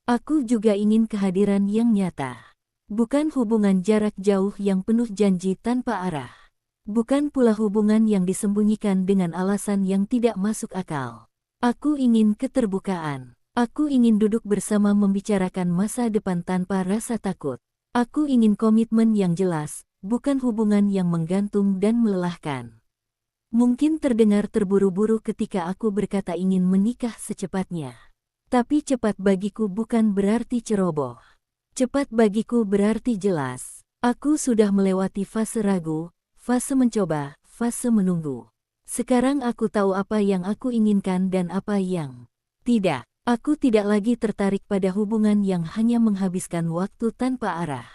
Aku juga ingin kehadiran yang nyata. Bukan hubungan jarak jauh yang penuh janji tanpa arah. Bukan pula hubungan yang disembunyikan dengan alasan yang tidak masuk akal. Aku ingin keterbukaan. Aku ingin duduk bersama membicarakan masa depan tanpa rasa takut. Aku ingin komitmen yang jelas, bukan hubungan yang menggantung dan melelahkan. Mungkin terdengar terburu-buru ketika aku berkata ingin menikah secepatnya. Tapi cepat bagiku bukan berarti ceroboh. Cepat bagiku berarti jelas. Aku sudah melewati fase ragu, fase mencoba, fase menunggu. Sekarang aku tahu apa yang aku inginkan dan apa yang tidak. Aku tidak lagi tertarik pada hubungan yang hanya menghabiskan waktu tanpa arah.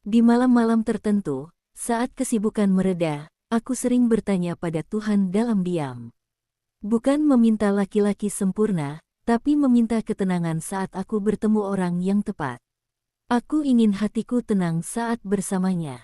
Di malam-malam tertentu, saat kesibukan mereda, aku sering bertanya pada Tuhan dalam diam. Bukan meminta laki-laki sempurna, tapi meminta ketenangan saat aku bertemu orang yang tepat. Aku ingin hatiku tenang saat bersamanya.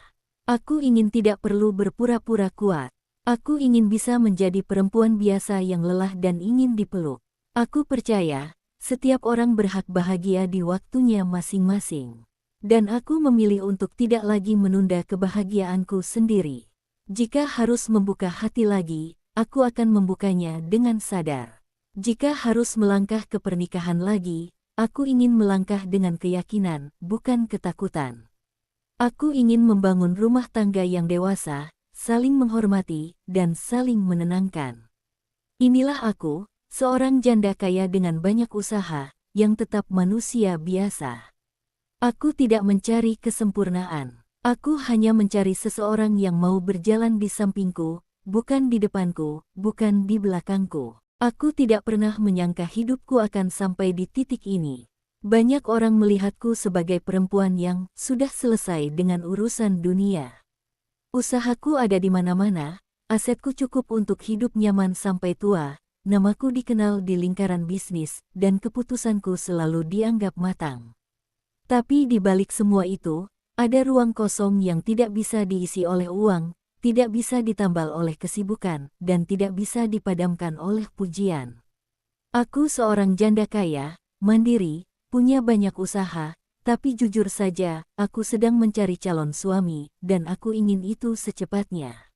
Aku ingin tidak perlu berpura-pura kuat. Aku ingin bisa menjadi perempuan biasa yang lelah dan ingin dipeluk. Aku percaya, setiap orang berhak bahagia di waktunya masing-masing. Dan aku memilih untuk tidak lagi menunda kebahagiaanku sendiri. Jika harus membuka hati lagi, aku akan membukanya dengan sadar. Jika harus melangkah ke pernikahan lagi, aku ingin melangkah dengan keyakinan, bukan ketakutan. Aku ingin membangun rumah tangga yang dewasa, saling menghormati, dan saling menenangkan. Inilah aku, seorang janda kaya dengan banyak usaha, yang tetap manusia biasa. Aku tidak mencari kesempurnaan. Aku hanya mencari seseorang yang mau berjalan di sampingku, bukan di depanku, bukan di belakangku. Aku tidak pernah menyangka hidupku akan sampai di titik ini. Banyak orang melihatku sebagai perempuan yang sudah selesai dengan urusan dunia. Usahaku ada di mana-mana, asetku cukup untuk hidup nyaman sampai tua. Namaku dikenal di lingkaran bisnis, dan keputusanku selalu dianggap matang. Tapi di balik semua itu, ada ruang kosong yang tidak bisa diisi oleh uang, tidak bisa ditambal oleh kesibukan, dan tidak bisa dipadamkan oleh pujian. Aku seorang janda kaya, mandiri, punya banyak usaha, tapi jujur saja, aku sedang mencari calon suami, dan aku ingin itu secepatnya.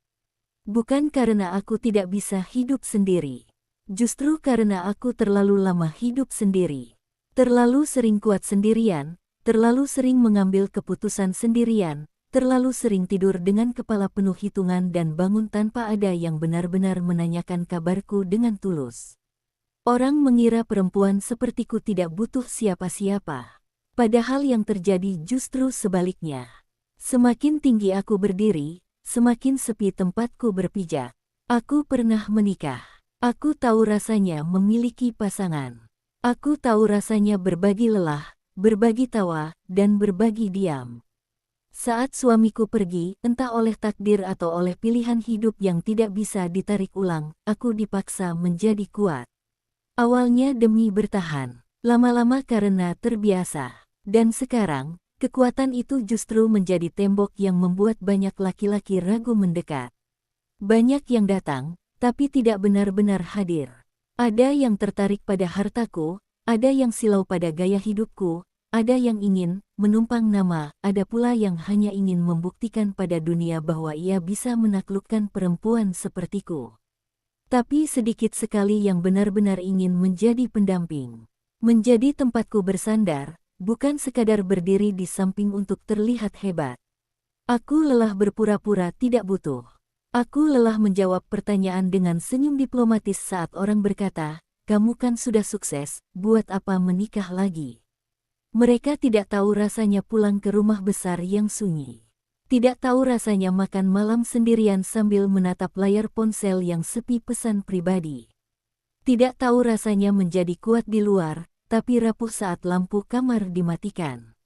Bukan karena aku tidak bisa hidup sendiri. Justru karena aku terlalu lama hidup sendiri. Terlalu sering kuat sendirian, terlalu sering mengambil keputusan sendirian, terlalu sering tidur dengan kepala penuh hitungan dan bangun tanpa ada yang benar-benar menanyakan kabarku dengan tulus. Orang mengira perempuan sepertiku tidak butuh siapa-siapa. Padahal yang terjadi justru sebaliknya. Semakin tinggi aku berdiri, semakin sepi tempatku berpijak. Aku pernah menikah. Aku tahu rasanya memiliki pasangan. Aku tahu rasanya berbagi lelah, berbagi tawa, dan berbagi diam. Saat suamiku pergi, entah oleh takdir atau oleh pilihan hidup yang tidak bisa ditarik ulang, aku dipaksa menjadi kuat. Awalnya demi bertahan, lama-lama karena terbiasa. Dan sekarang, kekuatan itu justru menjadi tembok yang membuat banyak laki-laki ragu mendekat. Banyak yang datang, tapi tidak benar-benar hadir. Ada yang tertarik pada hartaku, ada yang silau pada gaya hidupku, ada yang ingin menumpang nama, ada pula yang hanya ingin membuktikan pada dunia bahwa ia bisa menaklukkan perempuan sepertiku. Tapi sedikit sekali yang benar-benar ingin menjadi pendamping. Menjadi tempatku bersandar, bukan sekadar berdiri di samping untuk terlihat hebat. Aku lelah berpura-pura tidak butuh. Aku lelah menjawab pertanyaan dengan senyum diplomatis saat orang berkata, "Kamu kan sudah sukses, buat apa menikah lagi?" Mereka tidak tahu rasanya pulang ke rumah besar yang sunyi. Tidak tahu rasanya makan malam sendirian sambil menatap layar ponsel yang sepi pesan pribadi. Tidak tahu rasanya menjadi kuat di luar, tapi rapuh saat lampu kamar dimatikan.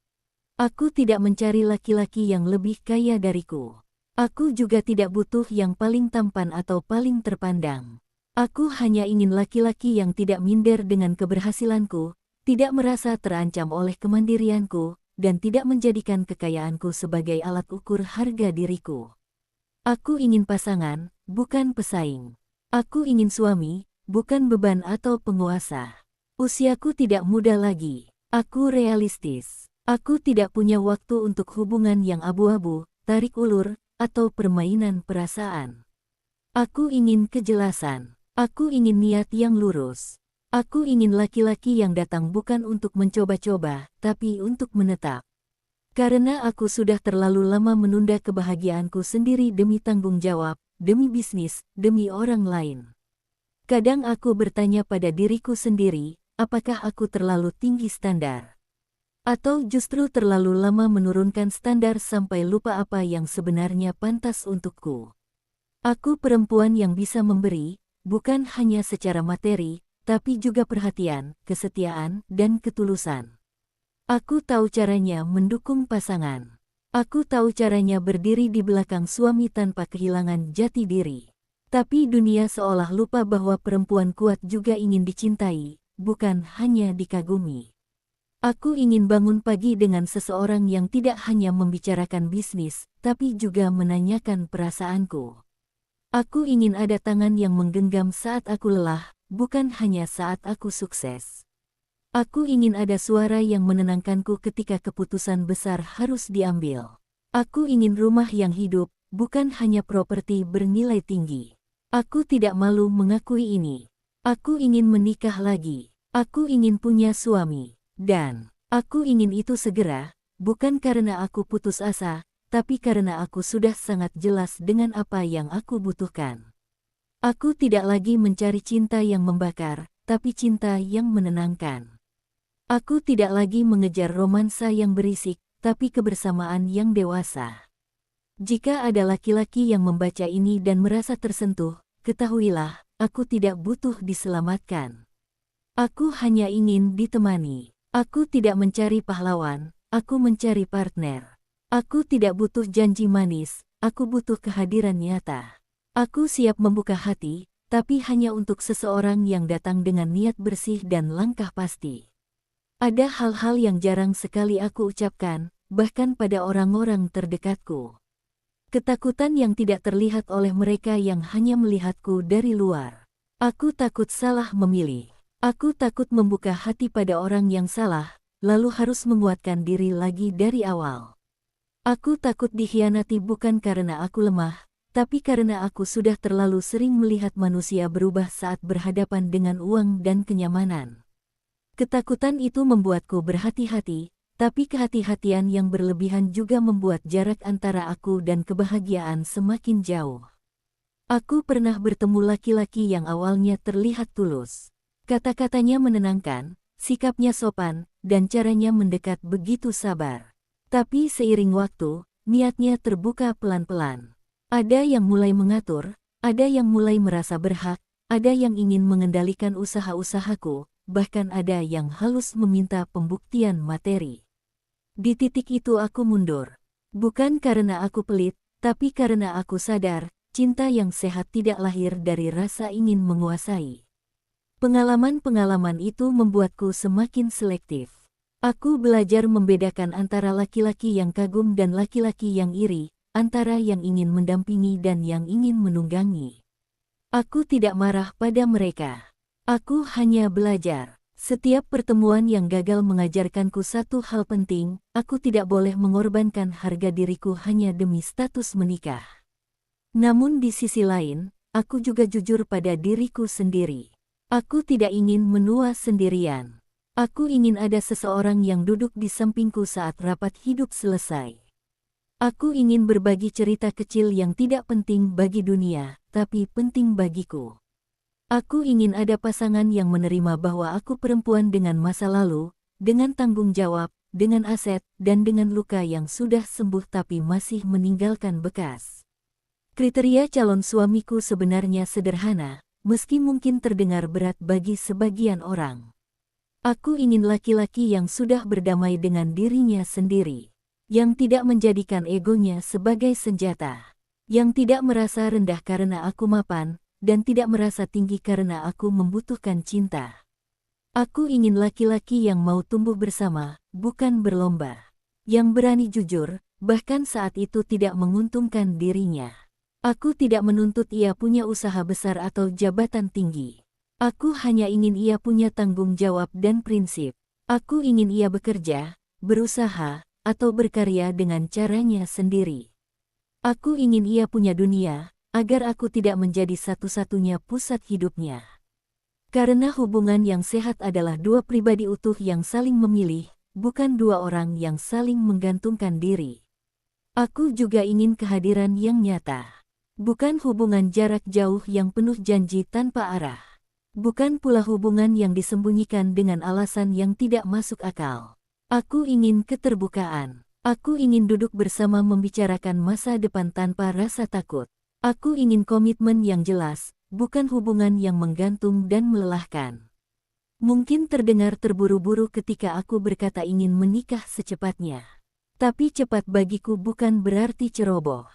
Aku tidak mencari laki-laki yang lebih kaya dariku. Aku juga tidak butuh yang paling tampan atau paling terpandang. Aku hanya ingin laki-laki yang tidak minder dengan keberhasilanku, tidak merasa terancam oleh kemandirianku, dan tidak menjadikan kekayaanku sebagai alat ukur harga diriku. Aku ingin pasangan, bukan pesaing. Aku ingin suami, bukan beban atau penguasa. Usiaku tidak muda lagi. Aku realistis. Aku tidak punya waktu untuk hubungan yang abu-abu, tarik ulur, atau permainan perasaan. Aku ingin kejelasan. Aku ingin niat yang lurus. Aku ingin laki-laki yang datang bukan untuk mencoba-coba, tapi untuk menetap. Karena aku sudah terlalu lama menunda kebahagiaanku sendiri demi tanggung jawab, demi bisnis, demi orang lain. Kadang aku bertanya pada diriku sendiri, apakah aku terlalu tinggi standar? Atau justru terlalu lama menurunkan standar sampai lupa apa yang sebenarnya pantas untukku? Aku perempuan yang bisa memberi, bukan hanya secara materi, tapi juga perhatian, kesetiaan, dan ketulusan. Aku tahu caranya mendukung pasangan. Aku tahu caranya berdiri di belakang suami tanpa kehilangan jati diri. Tapi dunia seolah lupa bahwa perempuan kuat juga ingin dicintai, bukan hanya dikagumi. Aku ingin bangun pagi dengan seseorang yang tidak hanya membicarakan bisnis, tapi juga menanyakan perasaanku. Aku ingin ada tangan yang menggenggam saat aku lelah, bukan hanya saat aku sukses. Aku ingin ada suara yang menenangkanku ketika keputusan besar harus diambil. Aku ingin rumah yang hidup, bukan hanya properti bernilai tinggi. Aku tidak malu mengakui ini. Aku ingin menikah lagi. Aku ingin punya suami. Dan aku ingin itu segera, bukan karena aku putus asa, tapi karena aku sudah sangat jelas dengan apa yang aku butuhkan. Aku tidak lagi mencari cinta yang membakar, tapi cinta yang menenangkan. Aku tidak lagi mengejar romansa yang berisik, tapi kebersamaan yang dewasa. Jika ada laki-laki yang membaca ini dan merasa tersentuh, ketahuilah, aku tidak butuh diselamatkan. Aku hanya ingin ditemani. Aku tidak mencari pahlawan, aku mencari partner. Aku tidak butuh janji manis, aku butuh kehadiran nyata. Aku siap membuka hati, tapi hanya untuk seseorang yang datang dengan niat bersih dan langkah pasti. Ada hal-hal yang jarang sekali aku ucapkan, bahkan pada orang-orang terdekatku. Ketakutan yang tidak terlihat oleh mereka yang hanya melihatku dari luar. Aku takut salah memilih. Aku takut membuka hati pada orang yang salah, lalu harus menguatkan diri lagi dari awal. Aku takut dikhianati bukan karena aku lemah, tapi karena aku sudah terlalu sering melihat manusia berubah saat berhadapan dengan uang dan kenyamanan. Ketakutan itu membuatku berhati-hati, tapi kehati-hatian yang berlebihan juga membuat jarak antara aku dan kebahagiaan semakin jauh. Aku pernah bertemu laki-laki yang awalnya terlihat tulus. Kata-katanya menenangkan, sikapnya sopan, dan caranya mendekat begitu sabar. Tapi seiring waktu, niatnya terbuka pelan-pelan. Ada yang mulai mengatur, ada yang mulai merasa berhak, ada yang ingin mengendalikan usaha-usahaku, bahkan ada yang halus meminta pembuktian materi. Di titik itu aku mundur. Bukan karena aku pelit, tapi karena aku sadar, cinta yang sehat tidak lahir dari rasa ingin menguasai. Pengalaman-pengalaman itu membuatku semakin selektif. Aku belajar membedakan antara laki-laki yang kagum dan laki-laki yang iri, antara yang ingin mendampingi dan yang ingin menunggangi. Aku tidak marah pada mereka. Aku hanya belajar. Setiap pertemuan yang gagal mengajarkanku satu hal penting, aku tidak boleh mengorbankan harga diriku hanya demi status menikah. Namun di sisi lain, aku juga jujur pada diriku sendiri. Aku tidak ingin menua sendirian. Aku ingin ada seseorang yang duduk di sampingku saat rapat hidup selesai. Aku ingin berbagi cerita kecil yang tidak penting bagi dunia, tapi penting bagiku. Aku ingin ada pasangan yang menerima bahwa aku perempuan dengan masa lalu, dengan tanggung jawab, dengan aset, dan dengan luka yang sudah sembuh tapi masih meninggalkan bekas. Kriteria calon suamiku sebenarnya sederhana, meski mungkin terdengar berat bagi sebagian orang. Aku ingin laki-laki yang sudah berdamai dengan dirinya sendiri, yang tidak menjadikan egonya sebagai senjata, yang tidak merasa rendah karena aku mapan, dan tidak merasa tinggi karena aku membutuhkan cinta. Aku ingin laki-laki yang mau tumbuh bersama, bukan berlomba, yang berani jujur, bahkan saat itu tidak menguntungkan dirinya. Aku tidak menuntut ia punya usaha besar atau jabatan tinggi. Aku hanya ingin ia punya tanggung jawab dan prinsip. Aku ingin ia bekerja, berusaha, atau berkarya dengan caranya sendiri. Aku ingin ia punya dunia, agar aku tidak menjadi satu-satunya pusat hidupnya. Karena hubungan yang sehat adalah dua pribadi utuh yang saling memilih, bukan dua orang yang saling menggantungkan diri. Aku juga ingin kehadiran yang nyata. Bukan hubungan jarak jauh yang penuh janji tanpa arah. Bukan pula hubungan yang disembunyikan dengan alasan yang tidak masuk akal. Aku ingin keterbukaan. Aku ingin duduk bersama membicarakan masa depan tanpa rasa takut. Aku ingin komitmen yang jelas, bukan hubungan yang menggantung dan melelahkan. Mungkin terdengar terburu-buru ketika aku berkata ingin menikah secepatnya. Tapi cepat bagiku bukan berarti ceroboh.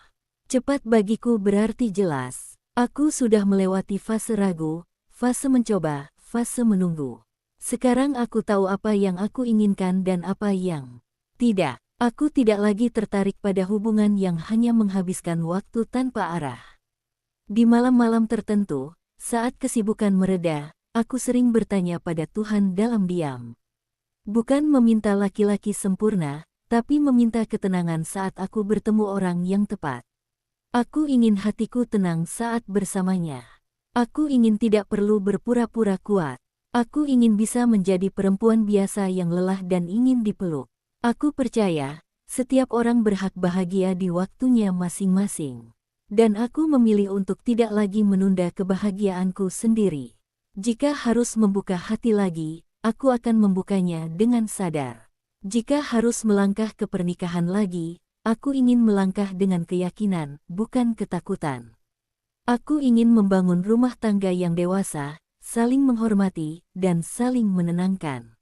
Cepat bagiku berarti jelas. Aku sudah melewati fase ragu, fase mencoba, fase menunggu. Sekarang aku tahu apa yang aku inginkan dan apa yang tidak. Aku tidak lagi tertarik pada hubungan yang hanya menghabiskan waktu tanpa arah. Di malam-malam tertentu, saat kesibukan mereda, aku sering bertanya pada Tuhan dalam diam. Bukan meminta laki-laki sempurna, tapi meminta ketenangan saat aku bertemu orang yang tepat. Aku ingin hatiku tenang saat bersamanya. Aku ingin tidak perlu berpura-pura kuat. Aku ingin bisa menjadi perempuan biasa yang lelah dan ingin dipeluk. Aku percaya, setiap orang berhak bahagia di waktunya masing-masing. Dan aku memilih untuk tidak lagi menunda kebahagiaanku sendiri. Jika harus membuka hati lagi, aku akan membukanya dengan sadar. Jika harus melangkah ke pernikahan lagi, aku ingin melangkah dengan keyakinan, bukan ketakutan. Aku ingin membangun rumah tangga yang dewasa, saling menghormati, dan saling menenangkan.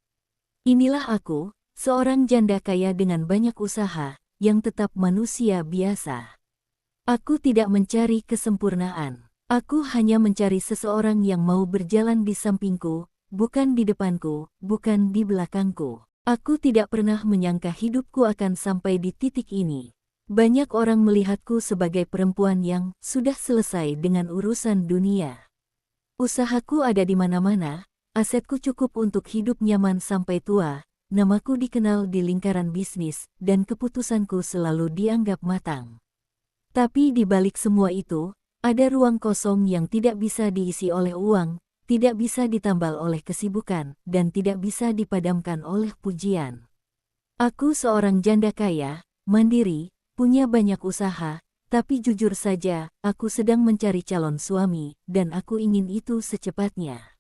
Inilah aku, seorang janda kaya dengan banyak usaha, yang tetap manusia biasa. Aku tidak mencari kesempurnaan. Aku hanya mencari seseorang yang mau berjalan di sampingku, bukan di depanku, bukan di belakangku. Aku tidak pernah menyangka hidupku akan sampai di titik ini. Banyak orang melihatku sebagai perempuan yang sudah selesai dengan urusan dunia. Usahaku ada di mana-mana, asetku cukup untuk hidup nyaman sampai tua, namaku dikenal di lingkaran bisnis, dan keputusanku selalu dianggap matang. Tapi di balik semua itu, ada ruang kosong yang tidak bisa diisi oleh uang, tidak bisa ditambal oleh kesibukan, dan tidak bisa dipadamkan oleh pujian. Aku seorang janda kaya, mandiri, punya banyak usaha, tapi jujur saja, aku sedang mencari calon suami, dan aku ingin itu secepatnya.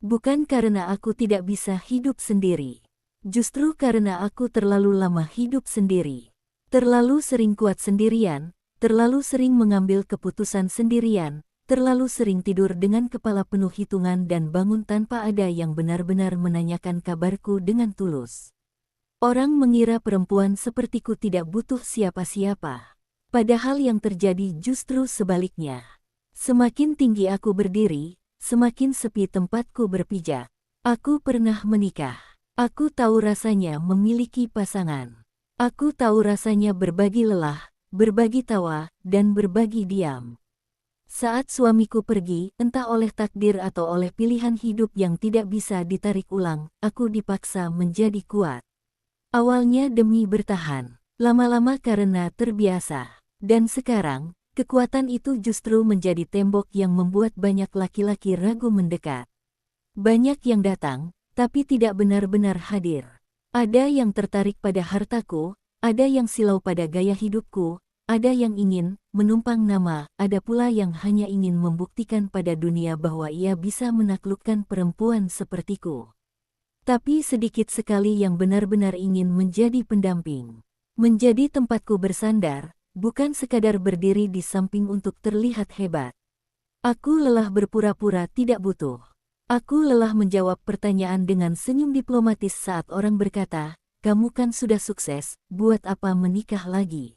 Bukan karena aku tidak bisa hidup sendiri. Justru karena aku terlalu lama hidup sendiri. Terlalu sering kuat sendirian, terlalu sering mengambil keputusan sendirian, terlalu sering tidur dengan kepala penuh hitungan dan bangun tanpa ada yang benar-benar menanyakan kabarku dengan tulus. Orang mengira perempuan sepertiku tidak butuh siapa-siapa. Padahal yang terjadi justru sebaliknya. Semakin tinggi aku berdiri, semakin sepi tempatku berpijak. Aku pernah menikah. Aku tahu rasanya memiliki pasangan. Aku tahu rasanya berbagi lelah, berbagi tawa, dan berbagi diam. Saat suamiku pergi, entah oleh takdir atau oleh pilihan hidup yang tidak bisa ditarik ulang, aku dipaksa menjadi kuat. Awalnya demi bertahan, lama-lama karena terbiasa. Dan sekarang, kekuatan itu justru menjadi tembok yang membuat banyak laki-laki ragu mendekat. Banyak yang datang, tapi tidak benar-benar hadir. Ada yang tertarik pada hartaku, ada yang silau pada gaya hidupku, ada yang ingin menumpang nama, ada pula yang hanya ingin membuktikan pada dunia bahwa ia bisa menaklukkan perempuan sepertiku. Tapi sedikit sekali yang benar-benar ingin menjadi pendamping. Menjadi tempatku bersandar, bukan sekadar berdiri di samping untuk terlihat hebat. Aku lelah berpura-pura tidak butuh. Aku lelah menjawab pertanyaan dengan senyum diplomatis saat orang berkata, "Kamu kan sudah sukses, buat apa menikah lagi?"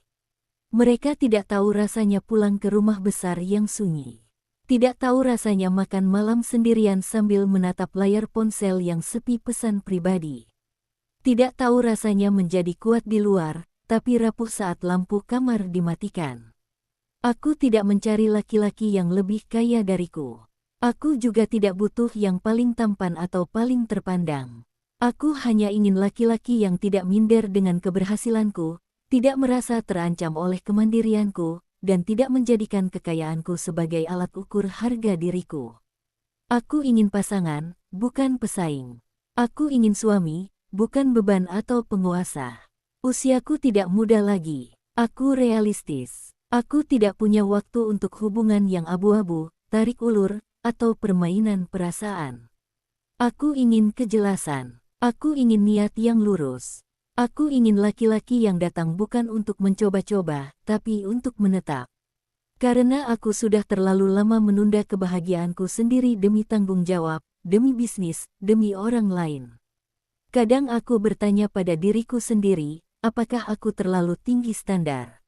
Mereka tidak tahu rasanya pulang ke rumah besar yang sunyi. Tidak tahu rasanya makan malam sendirian sambil menatap layar ponsel yang sepi pesan pribadi. Tidak tahu rasanya menjadi kuat di luar, tapi rapuh saat lampu kamar dimatikan. Aku tidak mencari laki-laki yang lebih kaya dariku. Aku juga tidak butuh yang paling tampan atau paling terpandang. Aku hanya ingin laki-laki yang tidak minder dengan keberhasilanku, tidak merasa terancam oleh kemandirianku, dan tidak menjadikan kekayaanku sebagai alat ukur harga diriku. Aku ingin pasangan, bukan pesaing. Aku ingin suami, bukan beban atau penguasa. Usiaku tidak muda lagi. Aku realistis. Aku tidak punya waktu untuk hubungan yang abu-abu, tarik ulur, atau permainan perasaan. Aku ingin kejelasan. Aku ingin niat yang lurus. Aku ingin laki-laki yang datang bukan untuk mencoba-coba, tapi untuk menetap. Karena aku sudah terlalu lama menunda kebahagiaanku sendiri demi tanggung jawab, demi bisnis, demi orang lain. Kadang aku bertanya pada diriku sendiri, apakah aku terlalu tinggi standar?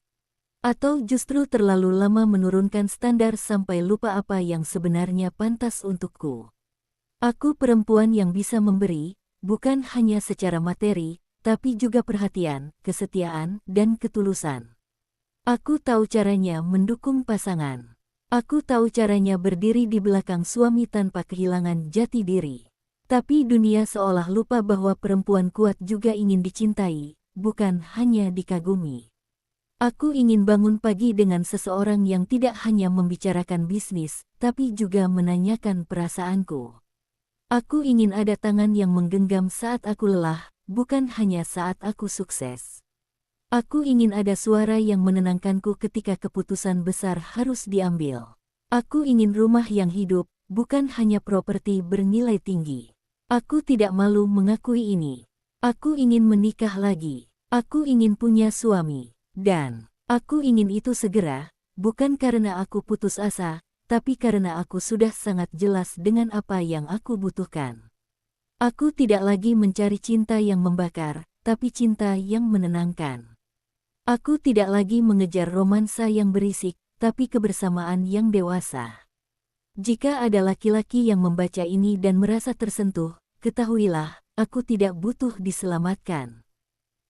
Atau justru terlalu lama menurunkan standar sampai lupa apa yang sebenarnya pantas untukku? Aku perempuan yang bisa memberi, bukan hanya secara materi, tapi juga perhatian, kesetiaan, dan ketulusan. Aku tahu caranya mendukung pasangan. Aku tahu caranya berdiri di belakang suami tanpa kehilangan jati diri. Tapi dunia seolah lupa bahwa perempuan kuat juga ingin dicintai, bukan hanya dikagumi. Aku ingin bangun pagi dengan seseorang yang tidak hanya membicarakan bisnis, tapi juga menanyakan perasaanku. Aku ingin ada tangan yang menggenggam saat aku lelah, bukan hanya saat aku sukses. Aku ingin ada suara yang menenangkanku ketika keputusan besar harus diambil. Aku ingin rumah yang hidup, bukan hanya properti bernilai tinggi. Aku tidak malu mengakui ini. Aku ingin menikah lagi. Aku ingin punya suami. Dan aku ingin itu segera, bukan karena aku putus asa, tapi karena aku sudah sangat jelas dengan apa yang aku butuhkan. Aku tidak lagi mencari cinta yang membakar, tapi cinta yang menenangkan. Aku tidak lagi mengejar romansa yang berisik, tapi kebersamaan yang dewasa. Jika ada laki-laki yang membaca ini dan merasa tersentuh, ketahuilah, aku tidak butuh diselamatkan.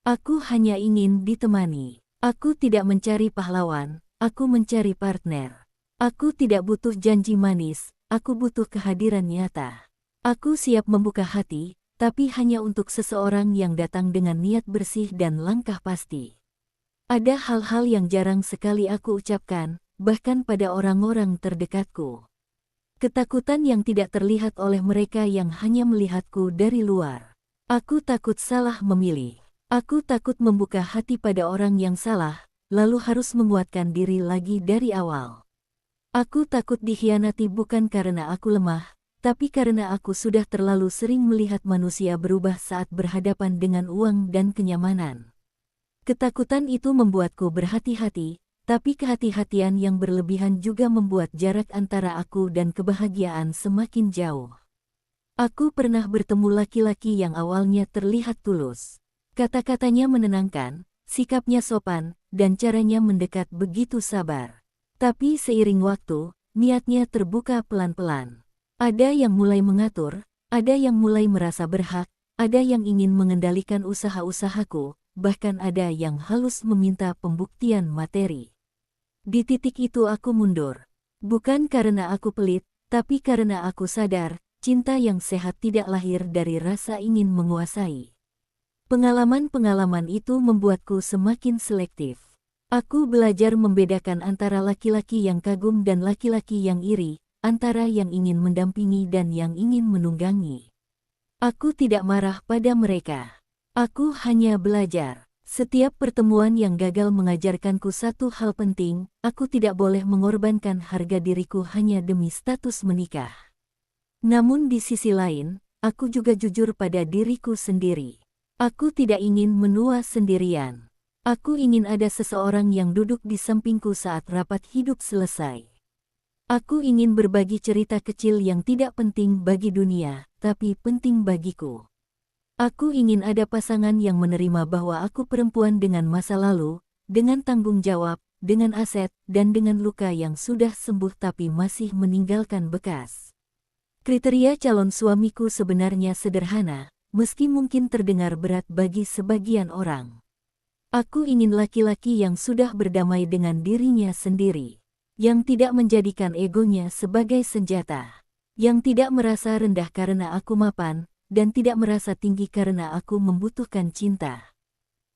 Aku hanya ingin ditemani. Aku tidak mencari pahlawan, aku mencari partner. Aku tidak butuh janji manis, aku butuh kehadiran nyata. Aku siap membuka hati, tapi hanya untuk seseorang yang datang dengan niat bersih dan langkah pasti. Ada hal-hal yang jarang sekali aku ucapkan, bahkan pada orang-orang terdekatku. Ketakutan yang tidak terlihat oleh mereka yang hanya melihatku dari luar. Aku takut salah memilih. Aku takut membuka hati pada orang yang salah, lalu harus menguatkan diri lagi dari awal. Aku takut dikhianati bukan karena aku lemah, tapi karena aku sudah terlalu sering melihat manusia berubah saat berhadapan dengan uang dan kenyamanan. Ketakutan itu membuatku berhati-hati, tapi kehati-hatian yang berlebihan juga membuat jarak antara aku dan kebahagiaan semakin jauh. Aku pernah bertemu laki-laki yang awalnya terlihat tulus. Kata-katanya menenangkan, sikapnya sopan, dan caranya mendekat begitu sabar. Tapi seiring waktu, niatnya terbuka pelan-pelan. Ada yang mulai mengatur, ada yang mulai merasa berhak, ada yang ingin mengendalikan usaha-usahaku, bahkan ada yang halus meminta pembuktian materi. Di titik itu aku mundur. Bukan karena aku pelit, tapi karena aku sadar, cinta yang sehat tidak lahir dari rasa ingin menguasai. Pengalaman-pengalaman itu membuatku semakin selektif. Aku belajar membedakan antara laki-laki yang kagum dan laki-laki yang iri, antara yang ingin mendampingi dan yang ingin menunggangi. Aku tidak marah pada mereka. Aku hanya belajar. Setiap pertemuan yang gagal mengajarkanku satu hal penting, aku tidak boleh mengorbankan harga diriku hanya demi status menikah. Namun di sisi lain, aku juga jujur pada diriku sendiri. Aku tidak ingin menua sendirian. Aku ingin ada seseorang yang duduk di sampingku saat rapat hidup selesai. Aku ingin berbagi cerita kecil yang tidak penting bagi dunia, tapi penting bagiku. Aku ingin ada pasangan yang menerima bahwa aku perempuan dengan masa lalu, dengan tanggung jawab, dengan aset, dan dengan luka yang sudah sembuh tapi masih meninggalkan bekas. Kriteria calon suamiku sebenarnya sederhana, meski mungkin terdengar berat bagi sebagian orang. Aku ingin laki-laki yang sudah berdamai dengan dirinya sendiri, yang tidak menjadikan egonya sebagai senjata, yang tidak merasa rendah karena aku mapan, dan tidak merasa tinggi karena aku membutuhkan cinta.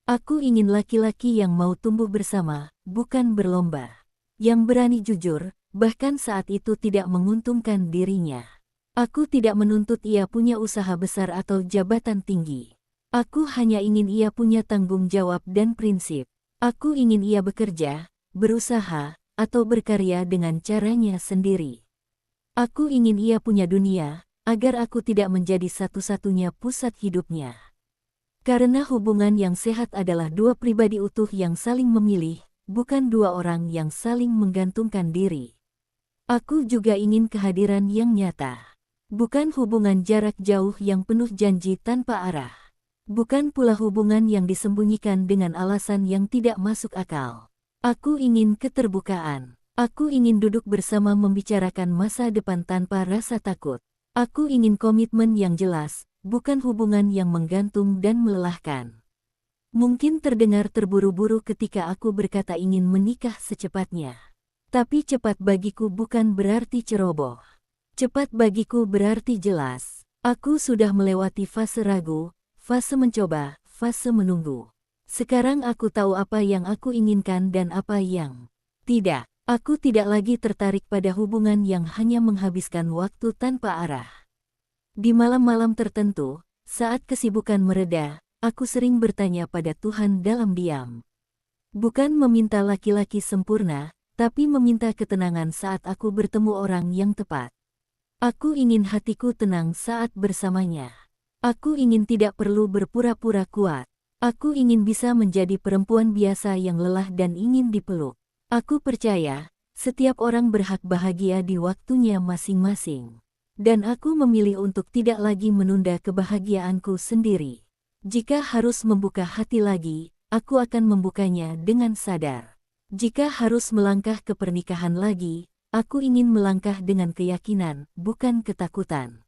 Aku ingin laki-laki yang mau tumbuh bersama, bukan berlomba. Yang berani jujur, bahkan saat itu tidak menguntungkan dirinya. Aku tidak menuntut ia punya usaha besar atau jabatan tinggi. Aku hanya ingin ia punya tanggung jawab dan prinsip. Aku ingin ia bekerja, berusaha, atau berkarya dengan caranya sendiri. Aku ingin ia punya dunia, agar aku tidak menjadi satu-satunya pusat hidupnya. Karena hubungan yang sehat adalah dua pribadi utuh yang saling memilih, bukan dua orang yang saling menggantungkan diri. Aku juga ingin kehadiran yang nyata. Bukan hubungan jarak jauh yang penuh janji tanpa arah. Bukan pula hubungan yang disembunyikan dengan alasan yang tidak masuk akal. Aku ingin keterbukaan. Aku ingin duduk bersama membicarakan masa depan tanpa rasa takut. Aku ingin komitmen yang jelas, bukan hubungan yang menggantung dan melelahkan. Mungkin terdengar terburu-buru ketika aku berkata ingin menikah secepatnya. Tapi cepat bagiku bukan berarti ceroboh. Cepat bagiku berarti jelas. Aku sudah melewati fase ragu, fase mencoba, fase menunggu. Sekarang aku tahu apa yang aku inginkan dan apa yang tidak. Aku tidak lagi tertarik pada hubungan yang hanya menghabiskan waktu tanpa arah. Di malam-malam tertentu, saat kesibukan mereda, aku sering bertanya pada Tuhan dalam diam. Bukan meminta laki-laki sempurna, tapi meminta ketenangan saat aku bertemu orang yang tepat. Aku ingin hatiku tenang saat bersamanya. Aku ingin tidak perlu berpura-pura kuat. Aku ingin bisa menjadi perempuan biasa yang lelah dan ingin dipeluk. Aku percaya, setiap orang berhak bahagia di waktunya masing-masing. Dan aku memilih untuk tidak lagi menunda kebahagiaanku sendiri. Jika harus membuka hati lagi, aku akan membukanya dengan sadar. Jika harus melangkah ke pernikahan lagi, aku ingin melangkah dengan keyakinan, bukan ketakutan.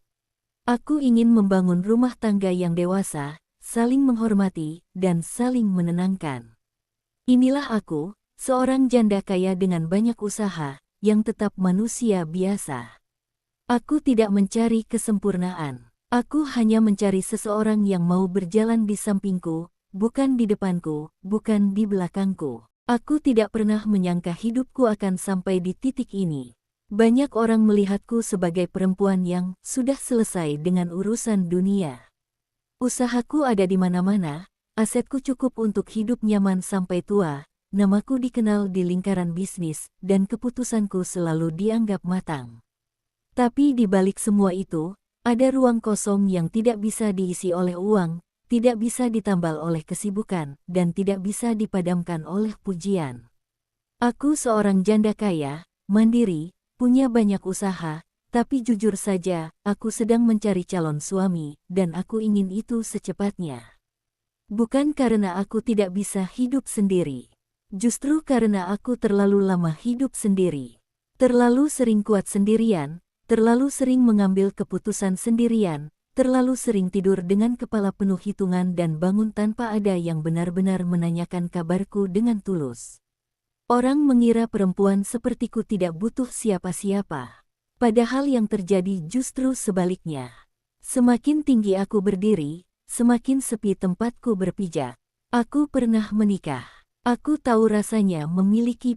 Aku ingin membangun rumah tangga yang dewasa, saling menghormati, dan saling menenangkan. Inilah aku, seorang janda kaya dengan banyak usaha, yang tetap manusia biasa. Aku tidak mencari kesempurnaan. Aku hanya mencari seseorang yang mau berjalan di sampingku, bukan di depanku, bukan di belakangku. Aku tidak pernah menyangka hidupku akan sampai di titik ini. Banyak orang melihatku sebagai perempuan yang sudah selesai dengan urusan dunia. Usahaku ada di mana-mana, asetku cukup untuk hidup nyaman sampai tua. Namaku dikenal di lingkaran bisnis, dan keputusanku selalu dianggap matang. Tapi di balik semua itu, ada ruang kosong yang tidak bisa diisi oleh uang, tidak bisa ditambal oleh kesibukan, dan tidak bisa dipadamkan oleh pujian. Aku seorang janda kaya, mandiri, punya banyak usaha, tapi jujur saja, aku sedang mencari calon suami, dan aku ingin itu secepatnya. Bukan karena aku tidak bisa hidup sendiri. Justru karena aku terlalu lama hidup sendiri. Terlalu sering kuat sendirian, terlalu sering mengambil keputusan sendirian, terlalu sering tidur dengan kepala penuh hitungan dan bangun tanpa ada yang benar-benar menanyakan kabarku dengan tulus. Orang mengira perempuan sepertiku tidak butuh siapa-siapa. Padahal yang terjadi justru sebaliknya. Semakin tinggi aku berdiri, semakin sepi tempatku berpijak. Aku pernah menikah. Aku tahu rasanya memiliki